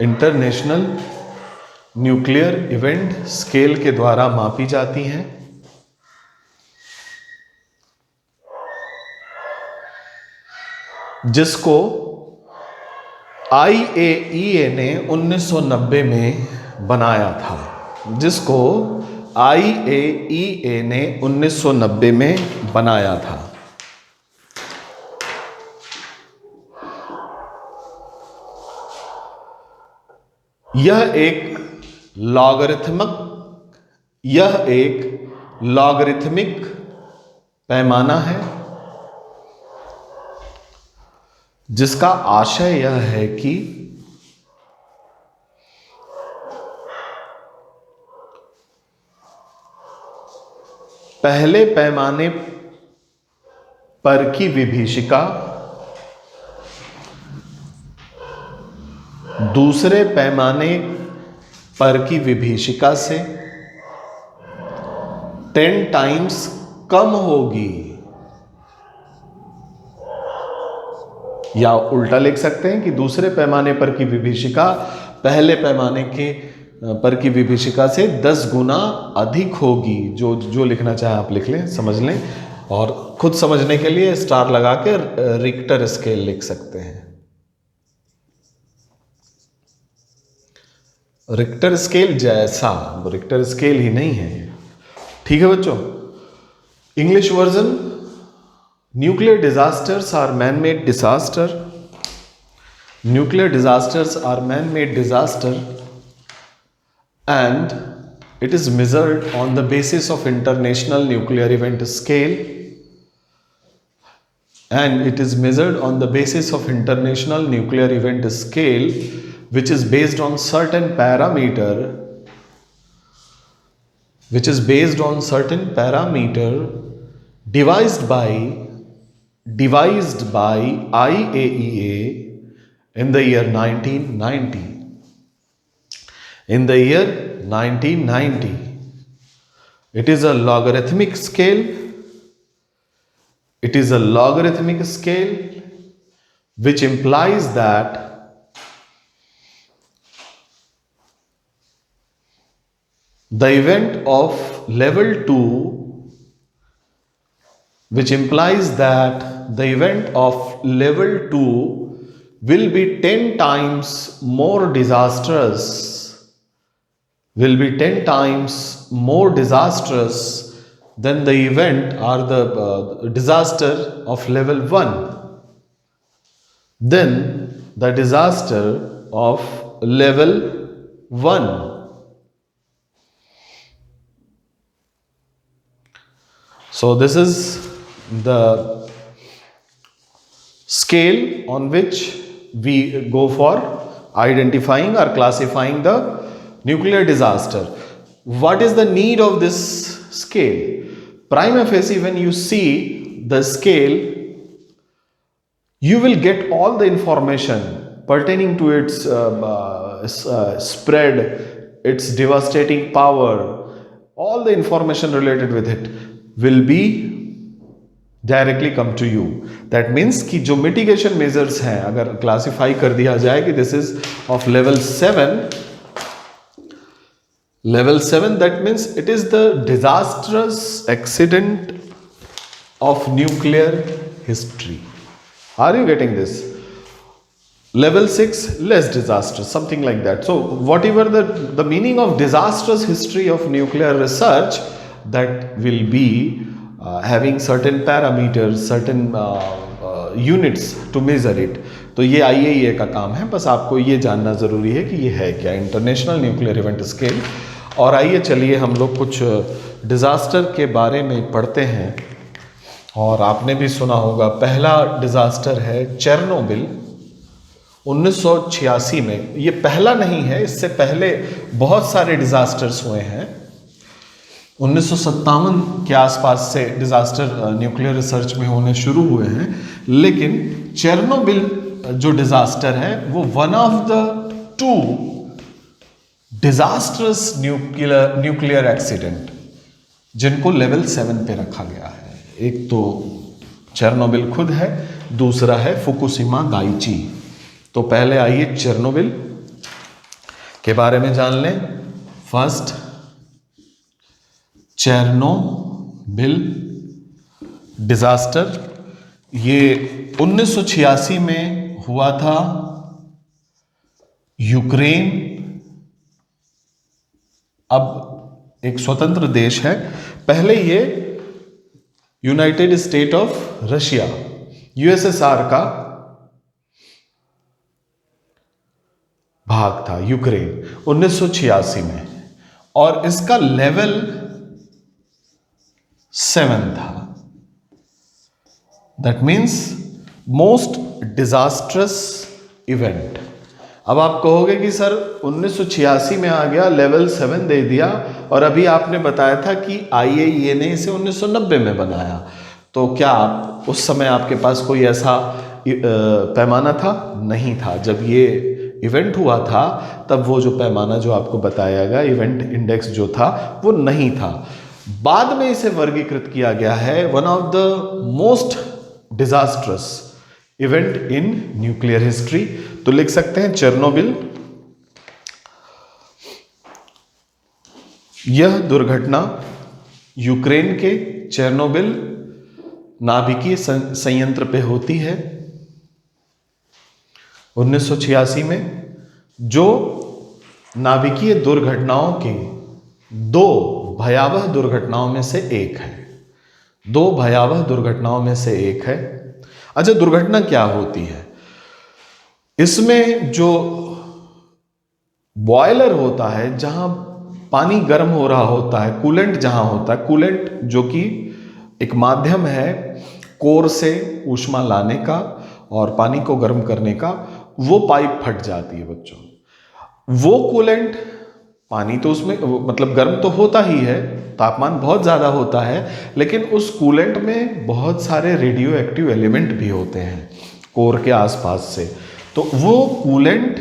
इंटरनेशनल न्यूक्लियर इवेंट स्केल के द्वारा मापी जाती हैं। जिसको IAEA ने 1990 में बनाया था। जिसको IAEA ने 1990 में बनाया था। यह एक लॉगरिथमिक पैमाना है, जिसका आशय यह है कि पहले पैमाने पर की विभीषिका दूसरे पैमाने पर की विभीषिका से 10 टाइम्स कम होगी, या उल्टा लिख सकते हैं कि दूसरे पैमाने पर की विभीषिका पहले पैमाने के पर की विभीषिका से 10 गुना अधिक होगी। जो लिखना चाहे आप लिख लें, समझ लें, और खुद समझने के लिए स्टार लगा के रिक्टर स्केल लिख सकते हैं। रिक्टर स्केल जैसा, रिक्टर स्केल ही नहीं है। ठीक है बच्चों। English version, nuclear disasters are man made disaster. Nuclear disasters are man made disaster and it is measured on the basis of international nuclear event scale, and it is measured on the basis of international nuclear event scale, which is based on certain parameter devised by IAEA in the year 1990. In the year 1990, it is a logarithmic scale. It is a logarithmic scale, which implies that the event of level 2, will be 10 times more disastrous. Will be 10 times more disastrous than the event or the disaster of level 1. Then the disaster of level 1. So this is the scale on which we go for identifying or classifying the nuclear disaster. What is the need of this scale? Prima facie, when you see the scale, you will get all the information pertaining to its spread, its devastating power. All the information related with it will be directly come to you. That means कि जो mitigation measures हैं, अगर classify कर दिया जाए कि this is of level 7, that means it is the disastrous accident of nuclear history. Are you getting this? level 6 less disastrous, something like that. So whatever the meaning of disastrous history of nuclear research, that will be having certain parameters, certain units to measure it. तो ये IAEA का काम है, बस आपको ये जानना ज़रूरी है कि ये है क्या, इंटरनेशनल न्यूक्लियर इवेंट स्केल। और आइए चलिए हम लोग कुछ डिज़ास्टर के बारे में पढ़ते हैं। और आपने भी सुना होगा, पहला डिज़ास्टर है चेरनोबिल 1986 में। ये पहला नहीं है, इससे पहले बहुत सारे डिज़ास्टर्स हुए हैं। 1957 के आसपास से डिज़ास्टर न्यूक्लियर रिसर्च में होने शुरू हुए हैं, लेकिन चेरनोबिल जो डिज़ास्टर है वो one of the 2 disasters nuclear accident जिनको लेवल 7 पे रखा गया है। एक तो चेरनोबिल खुद है, दूसरा है फुकुशिमा दाइची। तो पहले आइए चेरनोबिल के बारे में जान लें। फर्स्ट, चेरनोबिल डिजास्टर, ये 1986 में हुआ था यूक्रेन, अब एक स्वतंत्र देश है। पहले ये United state of Russia, USSR का भाग था यूक्रेन 1986 में, और इसका लेवल 7 था। That means most disastrous event. अब आप कहोगे कि सर 1986 में आ गया, लेवल 7 दे दिया, और अभी आपने बताया था कि IAEA ने इसे 1990 में बनाया। तो क्या आप उस समय आपके पास कोई ऐसा पैमाना था? नहीं था। जब ये इवेंट हुआ था तब वो जो पैमाना जो आपको बताया गया, इवेंट इंडेक्स जो था, वो नहीं था। बाद में इसे वर्गीकृत किया गया है one of the most disastrous event in nuclear history. तो लिख सकते हैं चेरनोबिल। यह दुर्घटना यूक्रेन के चेरनोबिल नाभिकीय संयंत्र पे होती है 1986 में, जो नाभिकीय दुर्घटनाओं के 2 भयावह दुर्घटनाओं में से एक है। 2 भयावह दुर्घटनाओं में से एक है। अच्छा, दुर्घटना क्या होती है? इसमें जो बॉयलर होता है, जहां पानी गर्म हो रहा होता है, कूलेंट जहां होता है, कूलेंट जो कि एक माध्यम है कोर से ऊष्मा लाने का और पानी को गर्म करने का, वो पाइप फट जाती है बच्चों। वो कूलेंट, पानी तो उसमें मतलब गर्म तो होता ही है, तापमान बहुत ज़्यादा होता है, लेकिन उस कूलेंट में बहुत सारे रेडियो एक्टिव एलिमेंट भी होते हैं कोर के आसपास से। तो वो कूलेंट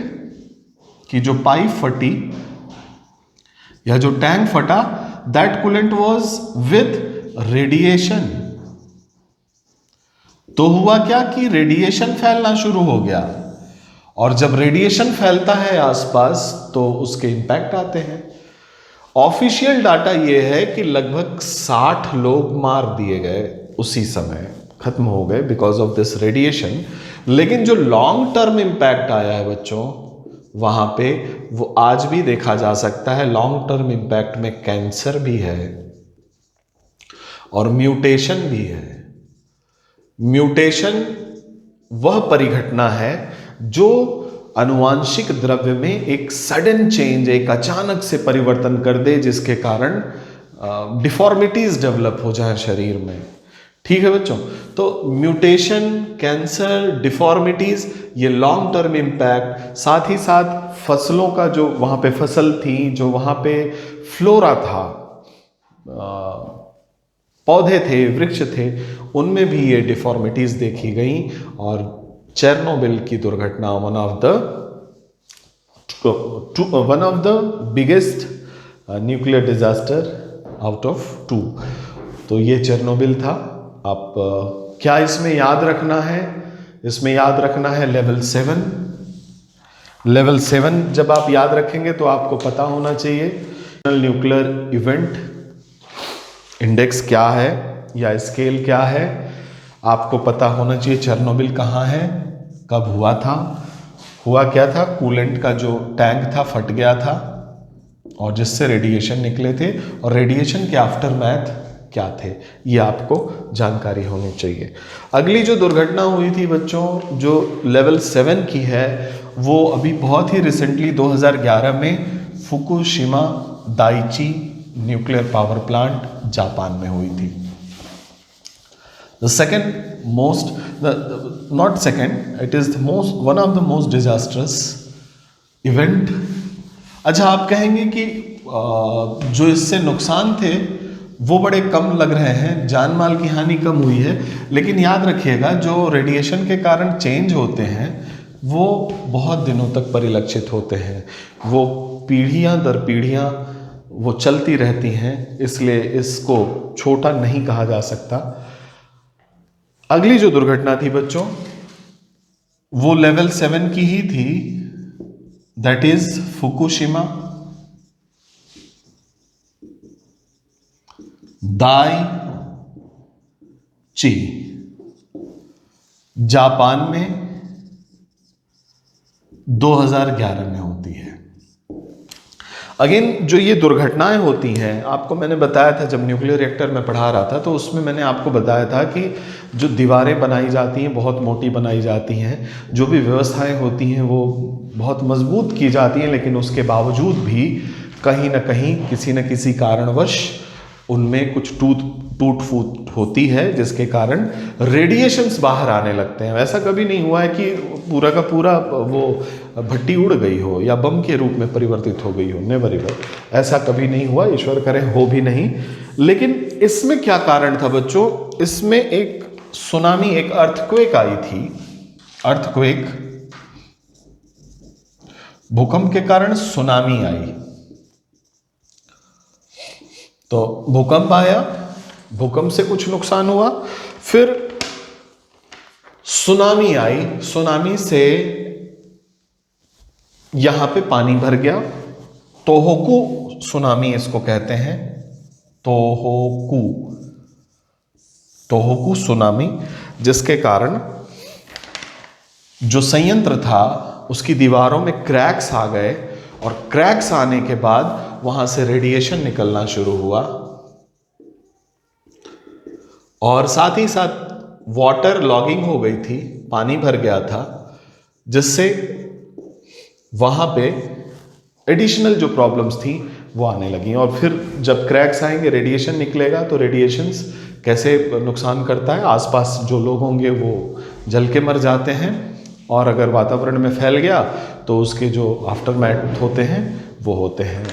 की जो पाइप फटी या जो टैंक फटा, that coolant was with radiation. तो हुआ क्या कि रेडिएशन फैलना शुरू हो गया, और जब रेडिएशन फैलता है आसपास तो उसके इंपैक्ट आते हैं। ऑफिशियल डाटा यह है कि लगभग 60 लोग मार दिए गए उसी समय, खत्म हो गए बिकॉज ऑफ दिस रेडिएशन। लेकिन जो लॉन्ग टर्म इंपैक्ट आया है बच्चों, वहां पे वो आज भी देखा जा सकता है। लॉन्ग टर्म इंपैक्ट में कैंसर भी है और म्यूटेशन भी है। म्यूटेशन वह परिघटना है जो अनुवांशिक द्रव्य में एक सडन चेंज, एक अचानक से परिवर्तन कर दे, जिसके कारण डिफॉर्मिटीज डेवलप हो जाए शरीर में। ठीक है बच्चों, तो म्यूटेशन, कैंसर, डिफॉर्मिटीज, ये लॉन्ग टर्म इम्पैक्ट, साथ ही साथ फसलों का जो वहां पे फसल थी, जो वहां पे फ्लोरा था, पौधे थे, वृक्ष थे, उनमें भी ये डिफॉर्मिटीज देखी गई। और चेरनोबिल की दुर्घटना one of the biggest nuclear disaster out of 2। तो ये चेरनोबिल था। आप क्या इसमें याद रखना है? इसमें याद रखना है लेवल 7। लेवल 7 जब आप याद रखेंगे तो आपको पता होना चाहिए न्यूक्लियर इवेंट इंडेक्स क्या है या स्केल क्या है। आपको पता होना चाहिए चेरनोबिल कहाँ है, कब हुआ था, हुआ क्या था, कूलेंट का जो टैंक था फट गया था और जिससे रेडिएशन निकले थे, और रेडिएशन के आफ्टरमैथ क्या थे, ये आपको जानकारी होनी चाहिए। अगली जो दुर्घटना हुई थी बच्चों, जो लेवल 7 की है, वो अभी बहुत ही रिसेंटली 2011 में Fukushima Daiichi nuclear power plant Japan में हुई थी। The second most, not second, it is one of the most disastrous event। अच्छा, आप कहेंगे कि जो इससे नुकसान थे वो बड़े कम लग रहे हैं, जान माल की हानि कम हुई है, लेकिन याद रखिएगा जो रेडिएशन के कारण चेंज होते हैं वो बहुत दिनों तक परिलक्षित होते हैं, वो पीढ़ियां दर पीढ़ियां वो चलती रहती हैं, इसलिए इसको छोटा नहीं कहा जा सकता। अगली जो दुर्घटना थी बच्चों वो लेवल 7 की ही थी, that is Fukushima Daiichi, Japan में 2011 में होती है। अगेन जो ये दुर्घटनाएं होती हैं, आपको मैंने बताया था जब न्यूक्लियर रिएक्टर में पढ़ा रहा था, तो उसमें मैंने आपको बताया था कि जो दीवारें बनाई जाती हैं बहुत मोटी बनाई जाती हैं, जो भी व्यवस्थाएं होती हैं वो बहुत मजबूत की जाती हैं, लेकिन उसके बावजूद भी कहीं ना कहीं किसी न किसी कारणवश उनमें कुछ टूट फूट होती है, जिसके कारण रेडिएशंस बाहर आने लगते हैं। ऐसा कभी नहीं हुआ है कि पूरा का पूरा वो भट्टी उड़ गई हो या बम के रूप में परिवर्तित हो गई हो, नेवर एवर, ऐसा कभी नहीं हुआ, ईश्वर करे हो भी नहीं। लेकिन इसमें क्या कारण था बच्चों, इसमें एक सुनामी, एक अर्थक्वेक आई थी। अर्थक्वेक, भूकंप के कारण सुनामी आई। तो भूकंप आया, भूकंप से कुछ नुकसान हुआ, फिर सुनामी आई, सुनामी से यहां पे पानी भर गया, तोहोकू सुनामी इसको कहते हैं, तोहोकू सुनामी, जिसके कारण जो संयंत्र था उसकी दीवारों में क्रैक्स आ गए, और क्रैक्स आने के बाद वहां से रेडिएशन निकलना शुरू हुआ, और साथ ही साथ वाटर लॉगिंग हो गई थी, पानी भर गया था, जिससे वहां पे एडिशनल जो प्रॉब्लम्स थी वो आने लगी। और फिर जब क्रैक्स आएंगे, रेडिएशन निकलेगा, तो रेडिएशंस कैसे नुकसान करता है, आसपास जो लोग होंगे वो जल के मर जाते हैं, और अगर वातावरण में फैल गया तो उसके जो आफ्टरमैथ होते हैं वो होते हैं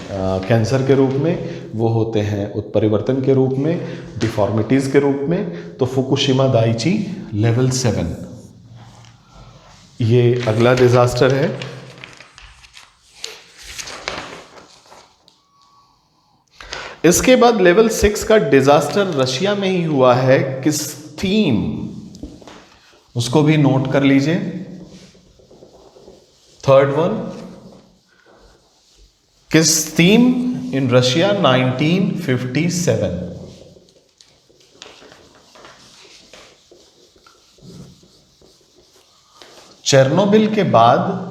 कैंसर के रूप में, वो होते हैं उत्परिवर्तन के रूप में, डिफॉर्मिटीज़ के रूप में। तो फुकुशिमा दाइची लेवल 7 ये अगला डिजास्टर है। इसके बाद लेवल 6 का डिजास्टर रशिया में ही हुआ है, किस थीम, उसको भी नोट कर लीजिए। थर्ड वन, किस थीम इन रशिया 1957। चेरनोबिल के बाद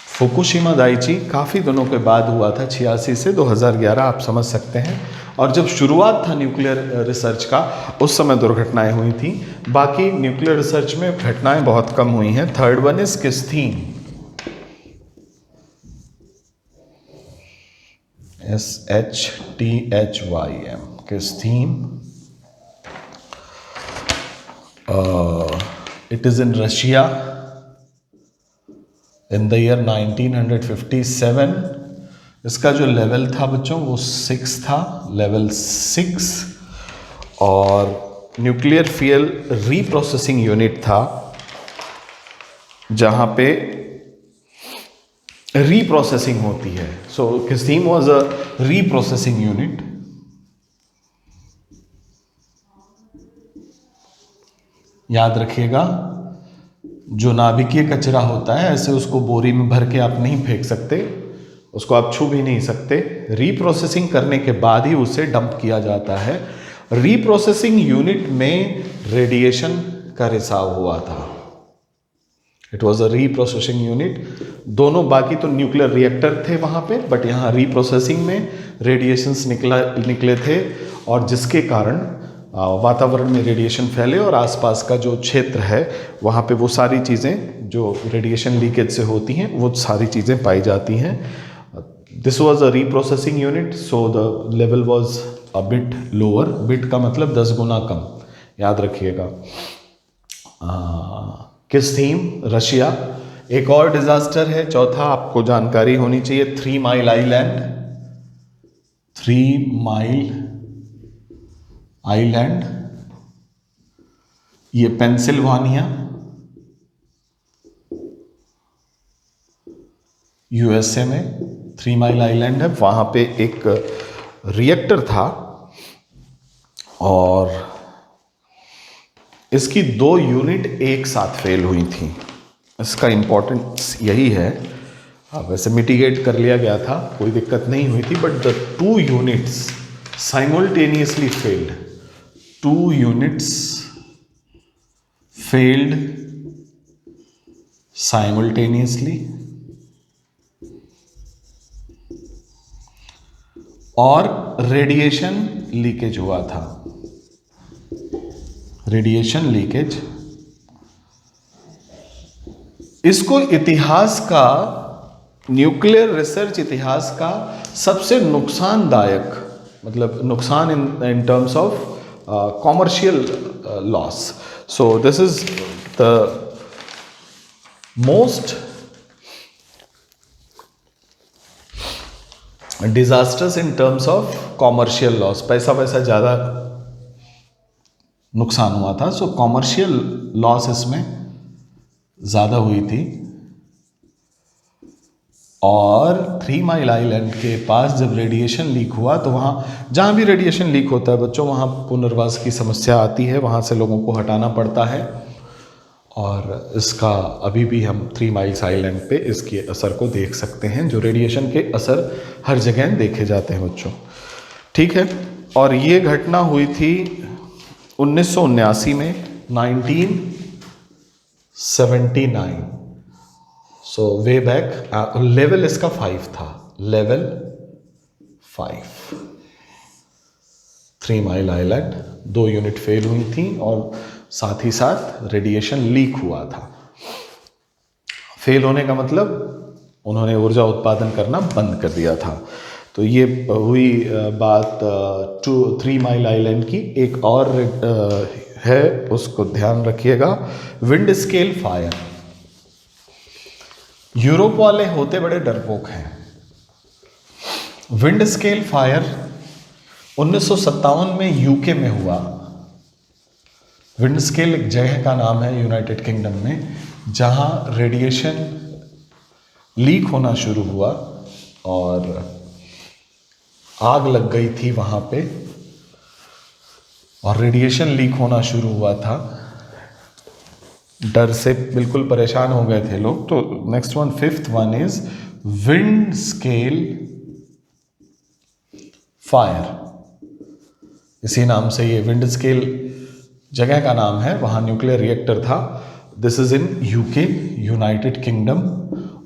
फुकुशिमा दाइची काफ़ी दिनों के बाद हुआ था, 86 से 2011, आप समझ सकते हैं। और जब शुरुआत था न्यूक्लियर रिसर्च का, उस समय दुर्घटनाएं हुई थी, बाकी न्यूक्लियर रिसर्च में घटनाएं बहुत कम हुई हैं। थर्ड वन इज किस थीम, SHTHYM, किस theme, it is in Russia in the year 1957। इसका जो लेवल था बच्चों वो 6 था, लेवल 6, और न्यूक्लियर फ्यूल रीप्रोसेसिंग यूनिट था, जहां पे रीप्रोसेसिंग होती है। सो किस theme was a reprocessing unit. याद रखिएगा, जो नाभिकीय कचरा होता है ऐसे उसको बोरी में भर के आप नहीं फेंक सकते, उसको आप छू भी नहीं सकते, रीप्रोसेसिंग करने के बाद ही उसे डंप किया जाता है। रीप्रोसेसिंग यूनिट में रेडिएशन का रिसाव हुआ था, it was a reprocessing unit. दोनों बाकी तो न्यूक्लियर रिएक्टर थे वहाँ पे, बट यहाँ रीप्रोसेसिंग में रेडिएशंस निकले थे, और जिसके कारण वातावरण में रेडिएशन फैले और आसपास का जो क्षेत्र है वहाँ पे वो सारी चीज़ें जो रेडिएशन लीकेज से होती हैं वो सारी चीज़ें पाई जाती हैं। This was a reprocessing unit, so the level was a bit lower. Bit का मतलब 10 गुना कम, याद रखिएगा। किस थीम? रशिया। एक और डिजास्टर है, चौथा आपको जानकारी होनी चाहिए, 3 माइल आइलैंड। 3 माइल आइलैंड, ये पेंसिल्वानिया यूएसए में 3 माइल आइलैंड है। वहां पे एक रिएक्टर था और इसकी 2 यूनिट एक साथ फेल हुई थी। इसका इम्पोर्टेंस यही है, वैसे मिटिगेट कर लिया गया था, कोई दिक्कत नहीं हुई थी, but the 2 units simultaneously failed. 2 units failed simultaneously, और रेडिएशन लीकेज हुआ था। रेडिएशन लीकेज, इसको इतिहास का, न्यूक्लियर रिसर्च इतिहास का सबसे नुकसानदायक, मतलब नुकसान in terms of commercial loss. So this is the most disasters in terms of commercial loss. पैसा ज़्यादा नुकसान हुआ था, सो कॉमर्शियल लॉस इसमें ज़्यादा हुई थी। और 3 माइल आइलैंड के पास जब रेडिएशन लीक हुआ तो वहाँ, जहाँ भी रेडिएशन लीक होता है बच्चों, वहाँ पुनर्वास की समस्या आती है, वहाँ से लोगों को हटाना पड़ता है। और इसका अभी भी हम 3 माइल्स आइलैंड पे इसके असर को देख सकते हैं, जो रेडिएशन के असर हर जगह देखे जाते हैं बच्चों, ठीक है। और ये घटना हुई थी 1979 में, 1979, सो वे बैक। लेवल इसका 5 था, level 5। 3 mile island, 2 unit fail हुई थी और साथ ही साथ रेडिएशन लीक हुआ था। फेल होने का मतलब उन्होंने ऊर्जा उत्पादन करना बंद कर दिया था। तो ये हुई बात 3 माइल आइलैंड की। एक और है, उसको ध्यान रखिएगा, विंड स्केल फायर। यूरोप वाले होते बड़े डरपोक हैं। विंड स्केल फायर 1957 में यूके में हुआ। विंड स्केल एक जगह का नाम है यूनाइटेड किंगडम में, जहां रेडिएशन लीक होना शुरू हुआ और आग लग गई थी वहां पे, और रेडिएशन लीक होना शुरू हुआ था। डर से बिल्कुल परेशान हो गए थे लोग। तो next one, 5th one is wind scale fire. इसी नाम से ये विंड स्केल जगह का नाम है, वहां न्यूक्लियर रिएक्टर था। This is in UK, United kingdom,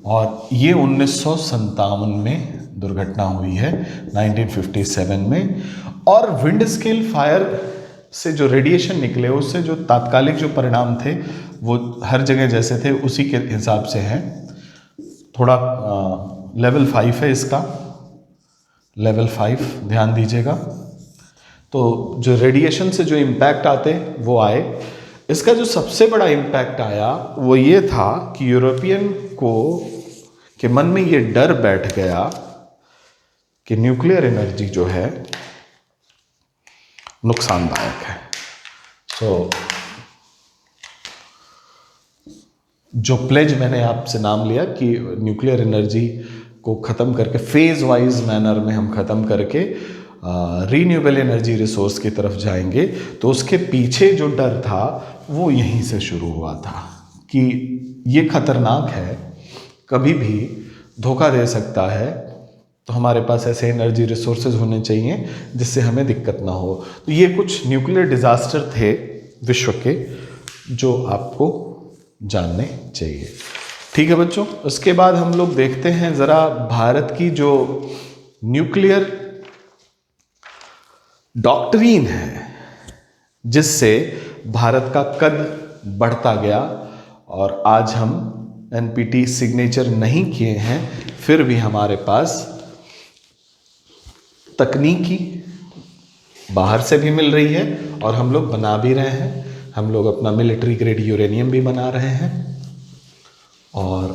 और ये 1957 में दुर्घटना हुई है, 1957 में। और विंड स्केल फायर से जो रेडिएशन निकले, उससे जो तात्कालिक जो परिणाम थे वो हर जगह जैसे थे उसी के हिसाब से हैं। थोड़ा लेवल 5 है इसका, लेवल 5 ध्यान दीजिएगा। तो जो रेडिएशन से जो इम्पैक्ट आते वो आए। इसका जो सबसे बड़ा इम्पैक्ट आया वो ये था कि यूरोपियन को के मन में ये डर बैठ गया कि न्यूक्लियर एनर्जी जो है नुकसानदायक है। तो जो प्लेज मैंने आपसे नाम लिया कि न्यूक्लियर एनर्जी को ख़त्म करके, फेज वाइज मैनर में हम ख़त्म करके रीन्यूएबल एनर्जी रिसोर्स की तरफ जाएंगे, तो उसके पीछे जो डर था वो यहीं से शुरू हुआ था कि ये खतरनाक है, कभी भी धोखा दे सकता है, तो हमारे पास ऐसे एनर्जी रिसोर्सेज होने चाहिए जिससे हमें दिक्कत ना हो। तो ये कुछ न्यूक्लियर डिजास्टर थे विश्व के जो आपको जानने चाहिए। ठीक है बच्चों, उसके बाद हम लोग देखते हैं जरा भारत की जो न्यूक्लियर डॉक्ट्रीन है, जिससे भारत का कद बढ़ता गया। और आज हम एनपीटी सिग्नेचर नहीं किए हैं, फिर भी हमारे पास तकनीकी बाहर से भी मिल रही है और हम लोग बना भी रहे हैं। हम लोग अपना मिलिट्री ग्रेड यूरेनियम भी बना रहे हैं और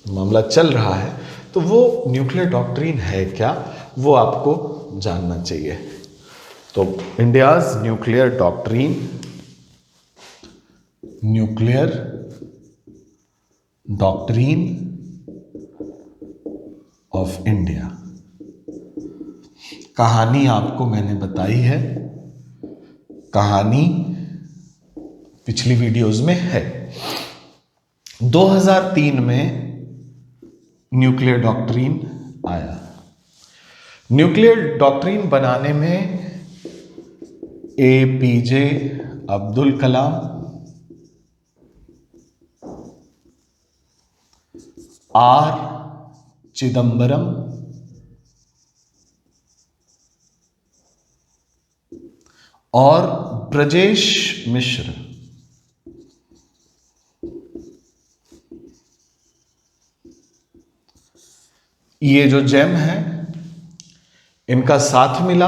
मामला चल रहा है। तो वो न्यूक्लियर डॉक्ट्रीन है क्या, वो आपको जानना चाहिए। तो India's nuclear doctrine, nuclear doctrine of India, कहानी आपको मैंने बताई है, कहानी पिछली वीडियोस में है। 2003 में न्यूक्लियर डॉक्ट्रीन आया। न्यूक्लियर डॉक्ट्रीन बनाने में APJ अब्दुल कलाम, R चिदंबरम और ब्रजेश मिश्र, ये जो जेम है इनका साथ मिला।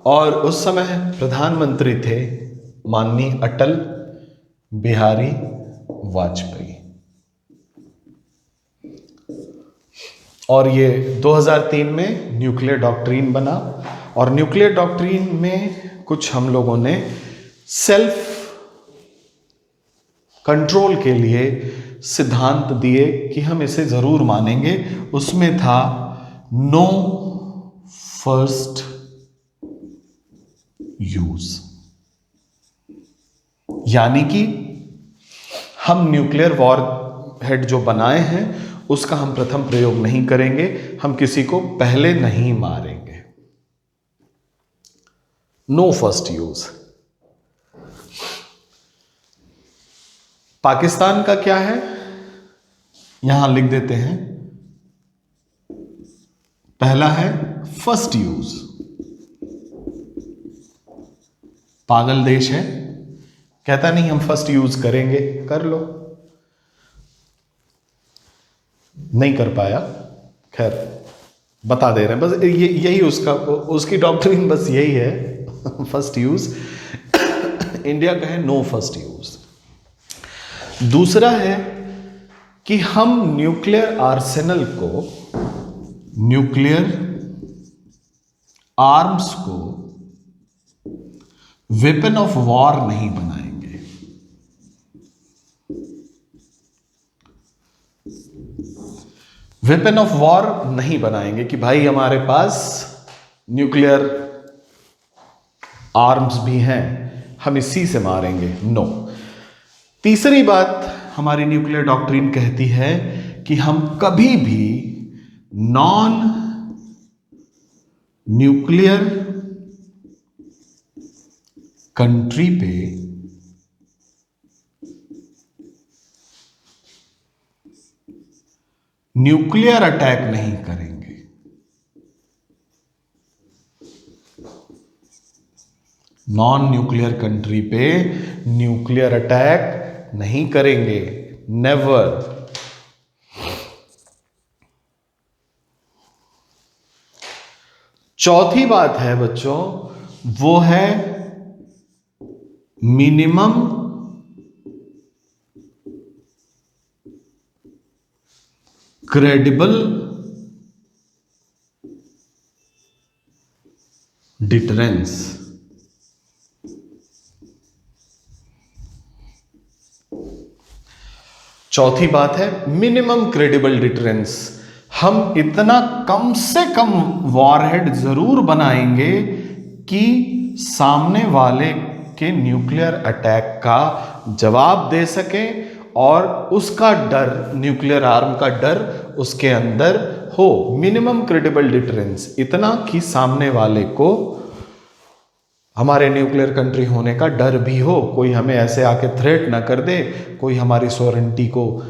और उस समय प्रधानमंत्री थे माननीय अटल बिहारी वाजपेयी। और ये 2003 में न्यूक्लियर डॉक्ट्रीन बना। और न्यूक्लियर डॉक्ट्रीन में कुछ हम लोगों ने सेल्फ कंट्रोल के लिए सिद्धांत दिए कि हम इसे जरूर मानेंगे। उसमें था नो फर्स्ट यूज, यानी कि हम न्यूक्लियर वॉर हेड जो बनाए हैं उसका हम प्रथम प्रयोग नहीं करेंगे, हम किसी को पहले नहीं मारेंगे। No first use. पाकिस्तान का क्या है, यहां लिख देते हैं। पहला है फर्स्ट यूज। पागल देश है, कहता नहीं हम फर्स्ट यूज करेंगे, कर लो, नहीं कर पाया, खैर बता दे रहे हैं बस। यही उसकी डॉक्ट्रिन बस यही है फर्स्ट यूज। इंडिया का है नो फर्स्ट यूज। दूसरा है कि हम न्यूक्लियर आर्सेनल को, न्यूक्लियर आर्म्स को वेपन ऑफ वॉर नहीं बनाएंगे। वेपन ऑफ वॉर नहीं बनाएंगे कि भाई हमारे पास न्यूक्लियर आर्म्स भी हैं, हम इसी से मारेंगे, नो। तीसरी बात हमारी न्यूक्लियर डॉक्ट्रिन कहती है कि हम कभी भी नॉन न्यूक्लियर कंट्री पे न्यूक्लियर अटैक नहीं करेंगे। नॉन न्यूक्लियर कंट्री पे न्यूक्लियर अटैक नहीं करेंगे, नेवर। चौथी बात है बच्चों, वो है मिनिमम क्रेडिबल डिटरेंस। चौथी बात है मिनिमम क्रेडिबल डिटरेंस। हम इतना कम से कम वॉरहेड जरूर बनाएंगे कि सामने वाले के न्यूक्लियर अटैक का जवाब दे सके और उसका डर, न्यूक्लियर आर्म का डर उसके अंदर हो। मिनिमम क्रेडिबल डिटरेंस, इतना कि सामने वाले को हमारे न्यूक्लियर कंट्री होने का डर भी हो, कोई हमें ऐसे आके थ्रेट ना कर दे, कोई हमारी सॉवरेनिटी को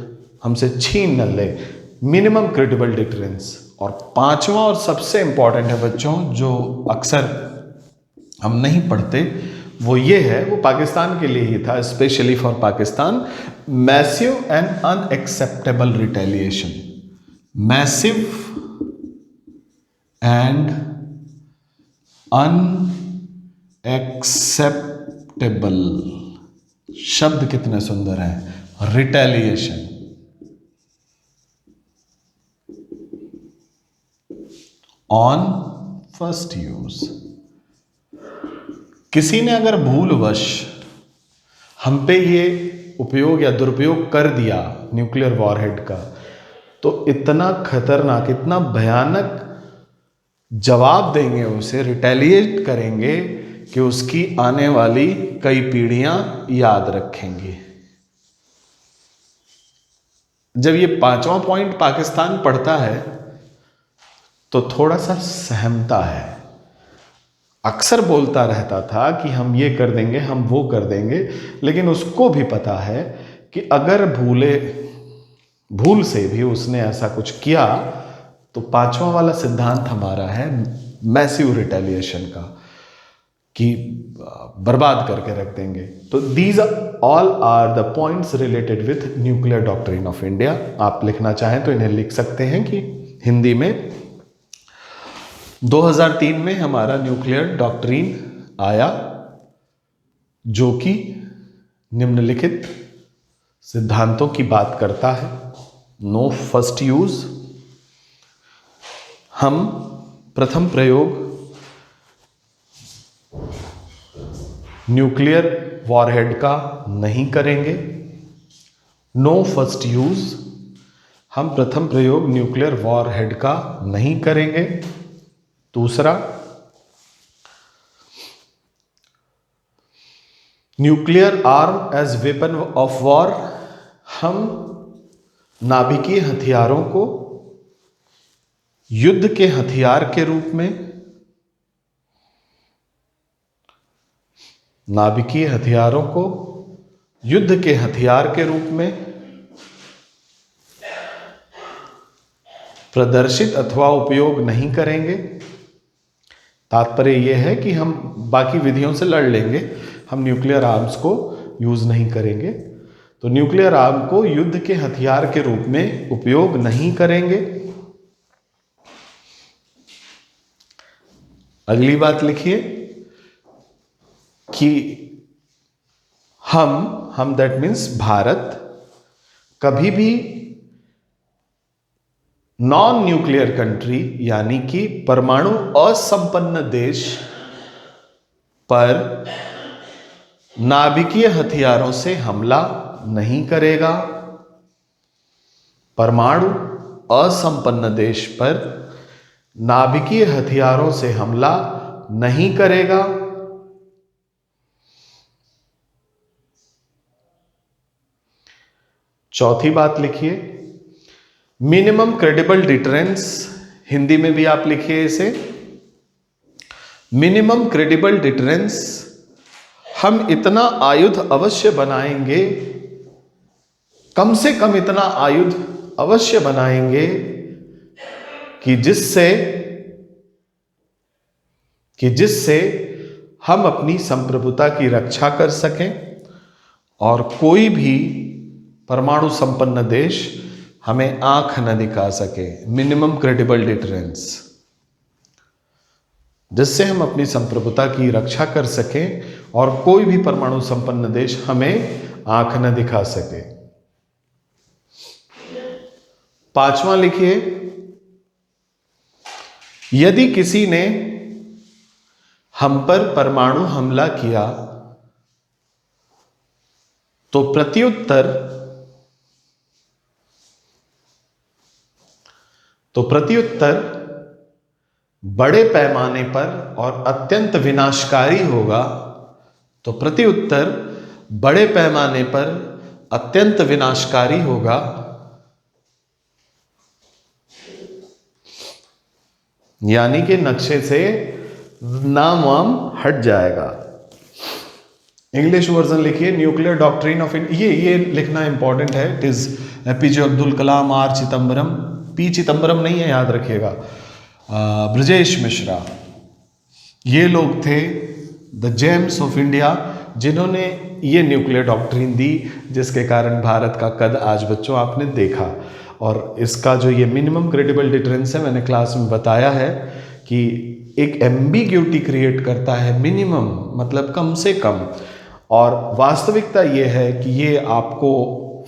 हमसे छीन न ले। Minimum credible deterrence. और पांचवा और सबसे इंपॉर्टेंट है बच्चों, जो अक्सर हम नहीं पढ़ते, वो ये है, वो पाकिस्तान के लिए ही था, specially for Pakistan, massive and unacceptable retaliation. Massive and unacceptable, शब्द कितने सुंदर हैं। Retaliation, on first use. किसी ने अगर भूलवश हम पे ये उपयोग या दुरुपयोग कर दिया न्यूक्लियर वॉरहेड का, तो इतना खतरनाक, इतना भयानक जवाब देंगे उसे, रिटेलिएट करेंगे कि उसकी आने वाली कई पीढ़ियां याद रखेंगी। जब ये पांचवा पॉइंट पाकिस्तान पढ़ता है तो थोड़ा सा सहमता है। अक्सर बोलता रहता था कि हम ये कर देंगे, हम वो कर देंगे, लेकिन उसको भी पता है कि अगर भूल से भी उसने ऐसा कुछ किया तो पांचवा वाला सिद्धांत हमारा है मैसिव रिटेलिएशन का, कि बर्बाद करके रख देंगे। तो these all are the points related with nuclear doctrine of India. आप लिखना चाहें तो इन्हें लिख सकते हैं कि हिंदी में 2003 में हमारा न्यूक्लियर डॉक्ट्रिन आया, जो कि निम्नलिखित सिद्धांतों की बात करता है। नो फर्स्ट यूज, हम प्रथम प्रयोग न्यूक्लियर वॉरहेड का नहीं करेंगे। नो फर्स्ट यूज, हम प्रथम प्रयोग न्यूक्लियर वॉरहेड का नहीं करेंगे। दूसरा, nuclear arm as weapon of war, हम नाभिकीय हथियारों को युद्ध के हथियार के रूप में, नाभिकीय हथियारों को युद्ध के हथियार के रूप में प्रदर्शित अथवा उपयोग नहीं करेंगे। तात्पर्य यह है कि हम बाकी विधियों से लड़ लेंगे, हम न्यूक्लियर आर्म्स को यूज नहीं करेंगे। तो न्यूक्लियर आर्म को युद्ध के हथियार के रूप में उपयोग नहीं करेंगे। अगली बात लिखिए कि हम दैट मीन्स भारत, कभी भी नॉन न्यूक्लियर कंट्री यानी कि परमाणु असंपन्न देश पर नाभिकीय हथियारों से हमला नहीं करेगा। परमाणु असंपन्न देश पर नाभिकीय हथियारों से हमला नहीं करेगा। चौथी बात लिखिए, मिनिमम क्रेडिबल डिटरेंस, हिंदी में भी आप लिखिए इसे, मिनिमम क्रेडिबल डिटरेंस, हम इतना आयुध अवश्य बनाएंगे, कम से कम इतना आयुध अवश्य बनाएंगे कि जिससे हम अपनी संप्रभुता की रक्षा कर सकें और कोई भी परमाणु संपन्न देश हमें आंख न दिखा सके। मिनिमम क्रेडिबल डिटरेंस, जिससे हम अपनी संप्रभुता की रक्षा कर सकें और कोई भी परमाणु संपन्न देश हमें आंख न दिखा सके। पांचवा लिखिए, यदि किसी ने हम पर परमाणु हमला किया तो प्रत्युत्तर बड़े पैमाने पर और अत्यंत विनाशकारी होगा। तो प्रत्युत्तर बड़े पैमाने पर अत्यंत विनाशकारी होगा। यानी कि नक्शे से नाम वाम हट जाएगा। इंग्लिश वर्जन लिखिए, न्यूक्लियर डॉक्ट्रिन ऑफ इंडिया, ये लिखना इंपॉर्टेंट है। It is APJ Abdul Kalam, R Chidambaram, P Chidambaram नहीं है, याद रखिएगा, ब्रजेश मिश्रा, ये लोग थे द जेम्स ऑफ इंडिया जिन्होंने ये न्यूक्लियर डॉक्ट्रिन दी, जिसके कारण भारत का कद आज बच्चों आपने देखा। और इसका जो ये मिनिमम क्रेडिबल डिटरेंस है, मैंने क्लास में बताया है कि एक एम्बिग्यूटी क्रिएट करता है, मिनिमम मतलब कम से कम, और वास्तविकता ये है कि ये आपको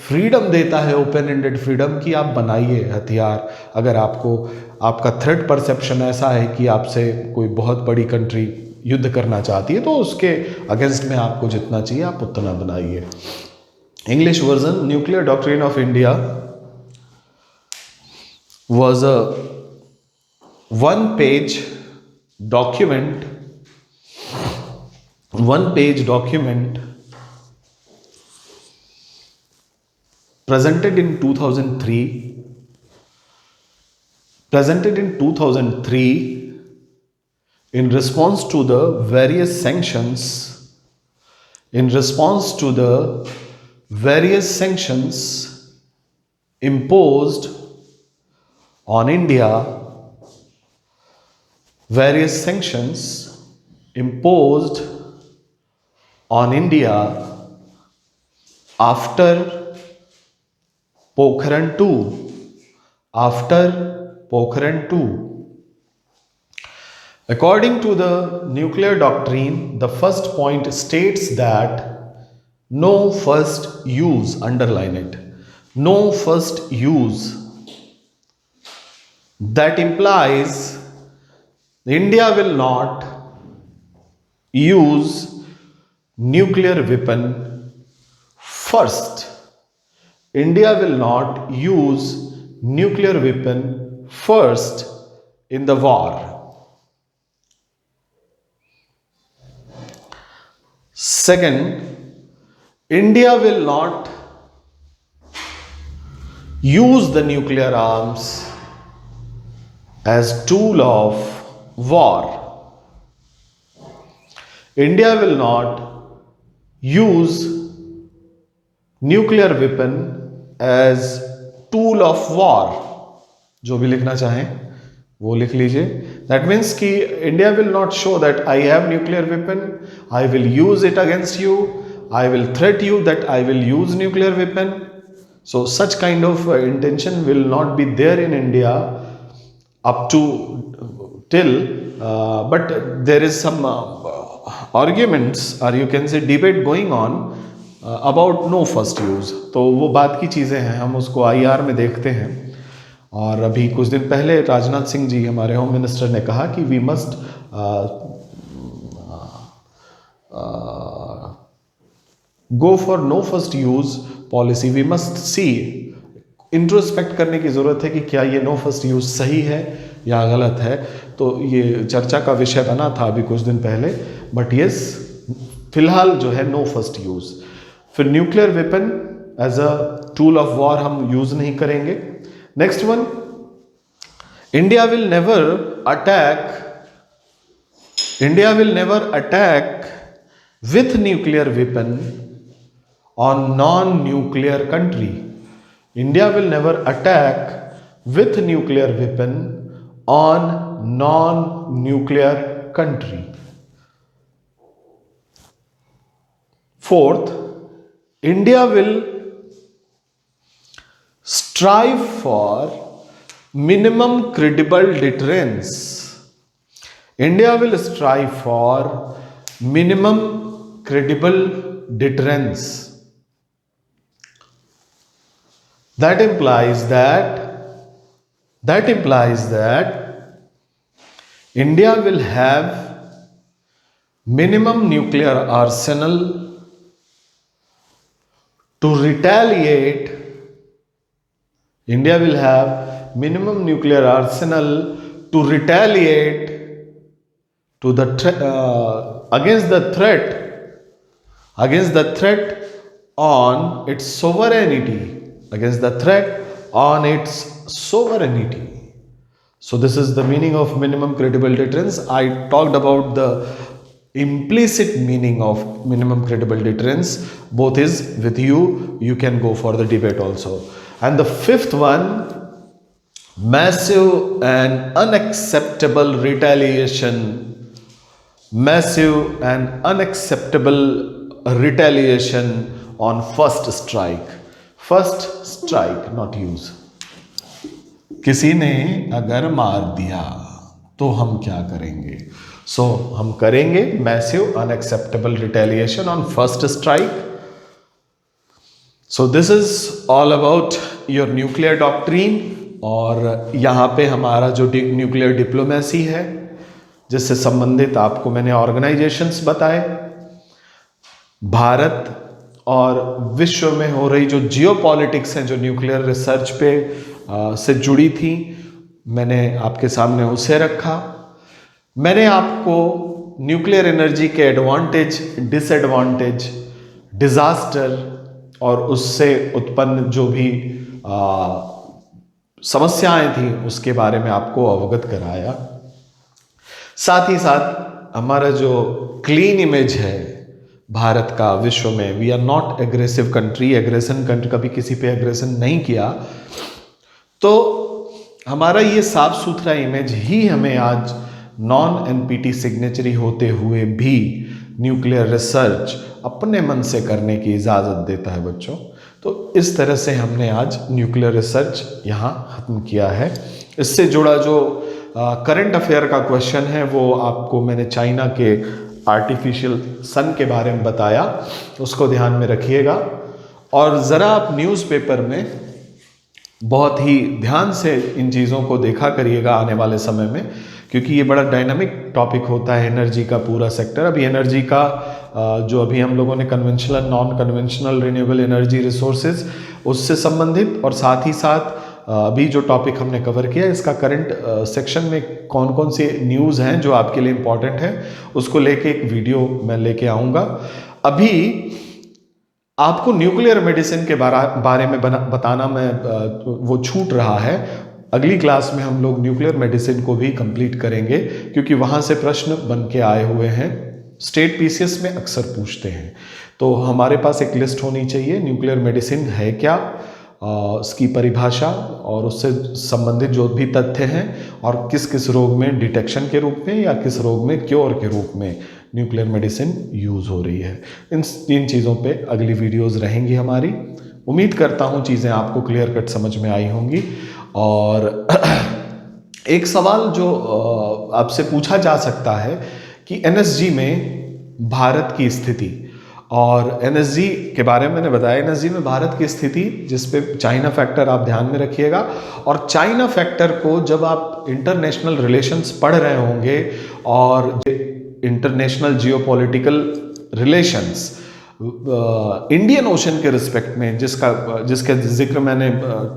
फ्रीडम देता है, ओपन एंडेड फ्रीडम, कि आप बनाइए हथियार। अगर आपको आपका थ्रेट परसेप्शन ऐसा है कि आपसे कोई बहुत बड़ी कंट्री युद्ध करना चाहती है, तो उसके अगेंस्ट में आपको जितना चाहिए आप उतना बनाइए। English version, nuclear doctrine of India was a one-page document presented in 2003 in response to the various sanctions imposed on India, after Pokhran II. According to the nuclear doctrine, the first point states that no first use, underline it, no first use. That implies India will not use nuclear weapon first. India will not use nuclear weapon first in the war. Second, India will not use the nuclear arms as tool of war. India will not use nuclear weapon as tool of war. जो भी लिखना चाहें वो लिख लीजिए। That means कि India will not show that I have nuclear weapon, I will use it against you, I will threat you that I will use nuclear weapon. So such kind of intention will not be there in India up to till, but there is some arguments or you can say debate going on about no first use. तो वो बात की चीज़ें हैं, हम उसको IR में देखते हैं। और अभी कुछ दिन पहले राजनाथ सिंह जी हमारे होम मिनिस्टर ने कहा कि we must go for no first use policy. We must see, introspect करने की ज़रूरत है कि क्या ये नो फर्स्ट यूज़ सही है या गलत है। तो ये चर्चा का विषय बना था अभी कुछ दिन पहले, बट यस फिलहाल जो है नो फर्स्ट यूज़। फिर nuclear weapon as a tool of war हम यूज़ नहीं करेंगे। Next one, India will never attack with nuclear weapon on non nuclear country. India will never attack with nuclear weapon on non-nuclear country. Fourth, India will strive for minimum credible deterrence. India will strive for minimum credible deterrence. That implies that India will have minimum nuclear arsenal to retaliate. India will have minimum nuclear arsenal to retaliate to the against the threat on its sovereignty. So this is the meaning of minimum credible deterrence. I talked about the implicit meaning of minimum credible deterrence. Both is with you. You can go for the debate also. And the fifth one, massive and unacceptable retaliation. Massive and unacceptable retaliation on first strike. First strike, not use. किसी ने अगर मार दिया तो हम क्या करेंगे? सो हम करेंगे massive unacceptable retaliation on first strike. So this is all about your nuclear doctrine. और यहाँ पे हमारा जो न्यूक्लियर डिप्लोमेसी है जिससे संबंधित आपको मैंने ऑर्गेनाइजेशंस बताए. भारत और विश्व में हो रही जो जियोपॉलिटिक्स हैं जो न्यूक्लियर रिसर्च पे से जुड़ी थी, मैंने आपके सामने उसे रखा. मैंने आपको न्यूक्लियर एनर्जी के एडवांटेज, डिसएडवांटेज, डिजास्टर और उससे उत्पन्न जो भी समस्याएं थी उसके बारे में आपको अवगत कराया. साथ ही साथ हमारा जो क्लीन इमेज है भारत का विश्व में, we are not aggressive country. Aggression country, कभी किसी पे एग्रेशन नहीं किया. तो हमारा ये साफ सुथरा इमेज ही हमें आज नॉन एनपीटी सिग्नेचरी होते हुए भी न्यूक्लियर रिसर्च अपने मन से करने की इजाज़त देता है बच्चों. तो इस तरह से हमने आज न्यूक्लियर रिसर्च यहाँ ख़त्म किया है. इससे जुड़ा जो करंट अफेयर का क्वेश्चन है वो आपको मैंने चाइना के आर्टिफिशियल सन के बारे में बताया, उसको ध्यान में रखिएगा. और ज़रा आप न्यूज़पेपर में बहुत ही ध्यान से इन चीज़ों को देखा करिएगा आने वाले समय में, क्योंकि ये बड़ा डायनामिक टॉपिक होता है एनर्जी का पूरा सेक्टर. अभी एनर्जी का जो अभी हम लोगों ने conventional, non conventional, renewable energy resources उससे संबंधित, और साथ ही साथ अभी जो टॉपिक हमने कवर किया इसका करंट सेक्शन में कौन कौन से न्यूज़ हैं जो आपके लिए इम्पॉर्टेंट है, उसको लेके एक वीडियो मैं लेके आऊँगा. अभी आपको न्यूक्लियर मेडिसिन के बारे में बताना मैं वो छूट रहा है. अगली क्लास में हम लोग न्यूक्लियर मेडिसिन को भी कंप्लीट करेंगे, क्योंकि वहाँ से प्रश्न बन के आए हुए हैं, स्टेट पीसीएस में अक्सर पूछते हैं. तो हमारे पास एक लिस्ट होनी चाहिए, न्यूक्लियर मेडिसिन है क्या, उसकी परिभाषा और उससे संबंधित जो भी तथ्य हैं, और किस किस रोग में डिटेक्शन के रूप में या किस रोग में क्योर के रूप में न्यूक्लियर मेडिसिन यूज़ हो रही है. इन चीज़ों पे अगली वीडियोस रहेंगी हमारी. उम्मीद करता हूँ चीज़ें आपको क्लियर कट समझ में आई होंगी. और एक सवाल जो आपसे पूछा जा सकता है कि एनएसजी में भारत की स्थिति, और एनएसजी के बारे में मैंने बताया, एनएसजी में भारत की स्थिति जिस पे चाइना फैक्टर आप ध्यान में रखिएगा. और चाइना फैक्टर को जब आप इंटरनेशनल रिलेशंस पढ़ रहे होंगे और international geopolitical relations Indian ocean के रिस्पेक्ट में जिसका जिक्र मैंने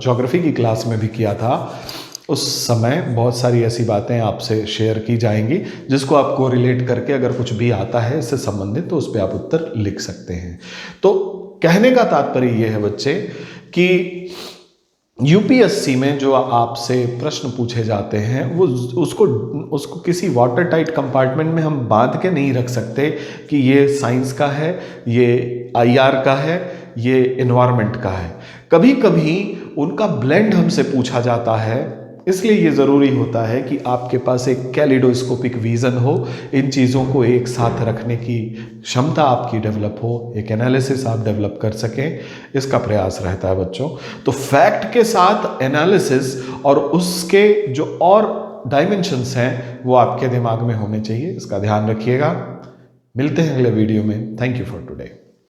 ज्योग्राफी की क्लास में भी किया था, उस समय बहुत सारी ऐसी बातें आपसे शेयर की जाएंगी जिसको आपको रिलेट करके अगर कुछ भी आता है इससे संबंधित तो उस पर आप उत्तर लिख सकते हैं. तो कहने का तात्पर्य यह है बच्चे कि यूपीएससी में जो आपसे प्रश्न पूछे जाते हैं वो उसको किसी वाटर टाइट कंपार्टमेंट में हम बांध के नहीं रख सकते कि ये साइंस का है, ये आईआर का है, ये एनवायरनमेंट का है. कभी कभी उनका ब्लेंड हमसे पूछा जाता है. इसलिए ये ज़रूरी होता है कि आपके पास एक कैलिडोस्कोपिक विज़न हो, इन चीज़ों को एक साथ रखने की क्षमता आपकी डेवलप हो, एक एनालिसिस आप डेवलप कर सकें, इसका प्रयास रहता है बच्चों. तो फैक्ट के साथ एनालिसिस और उसके जो और डायमेंशंस हैं वो आपके दिमाग में होने चाहिए, इसका ध्यान रखिएगा. मिलते हैं अगले वीडियो में. Thank you for today.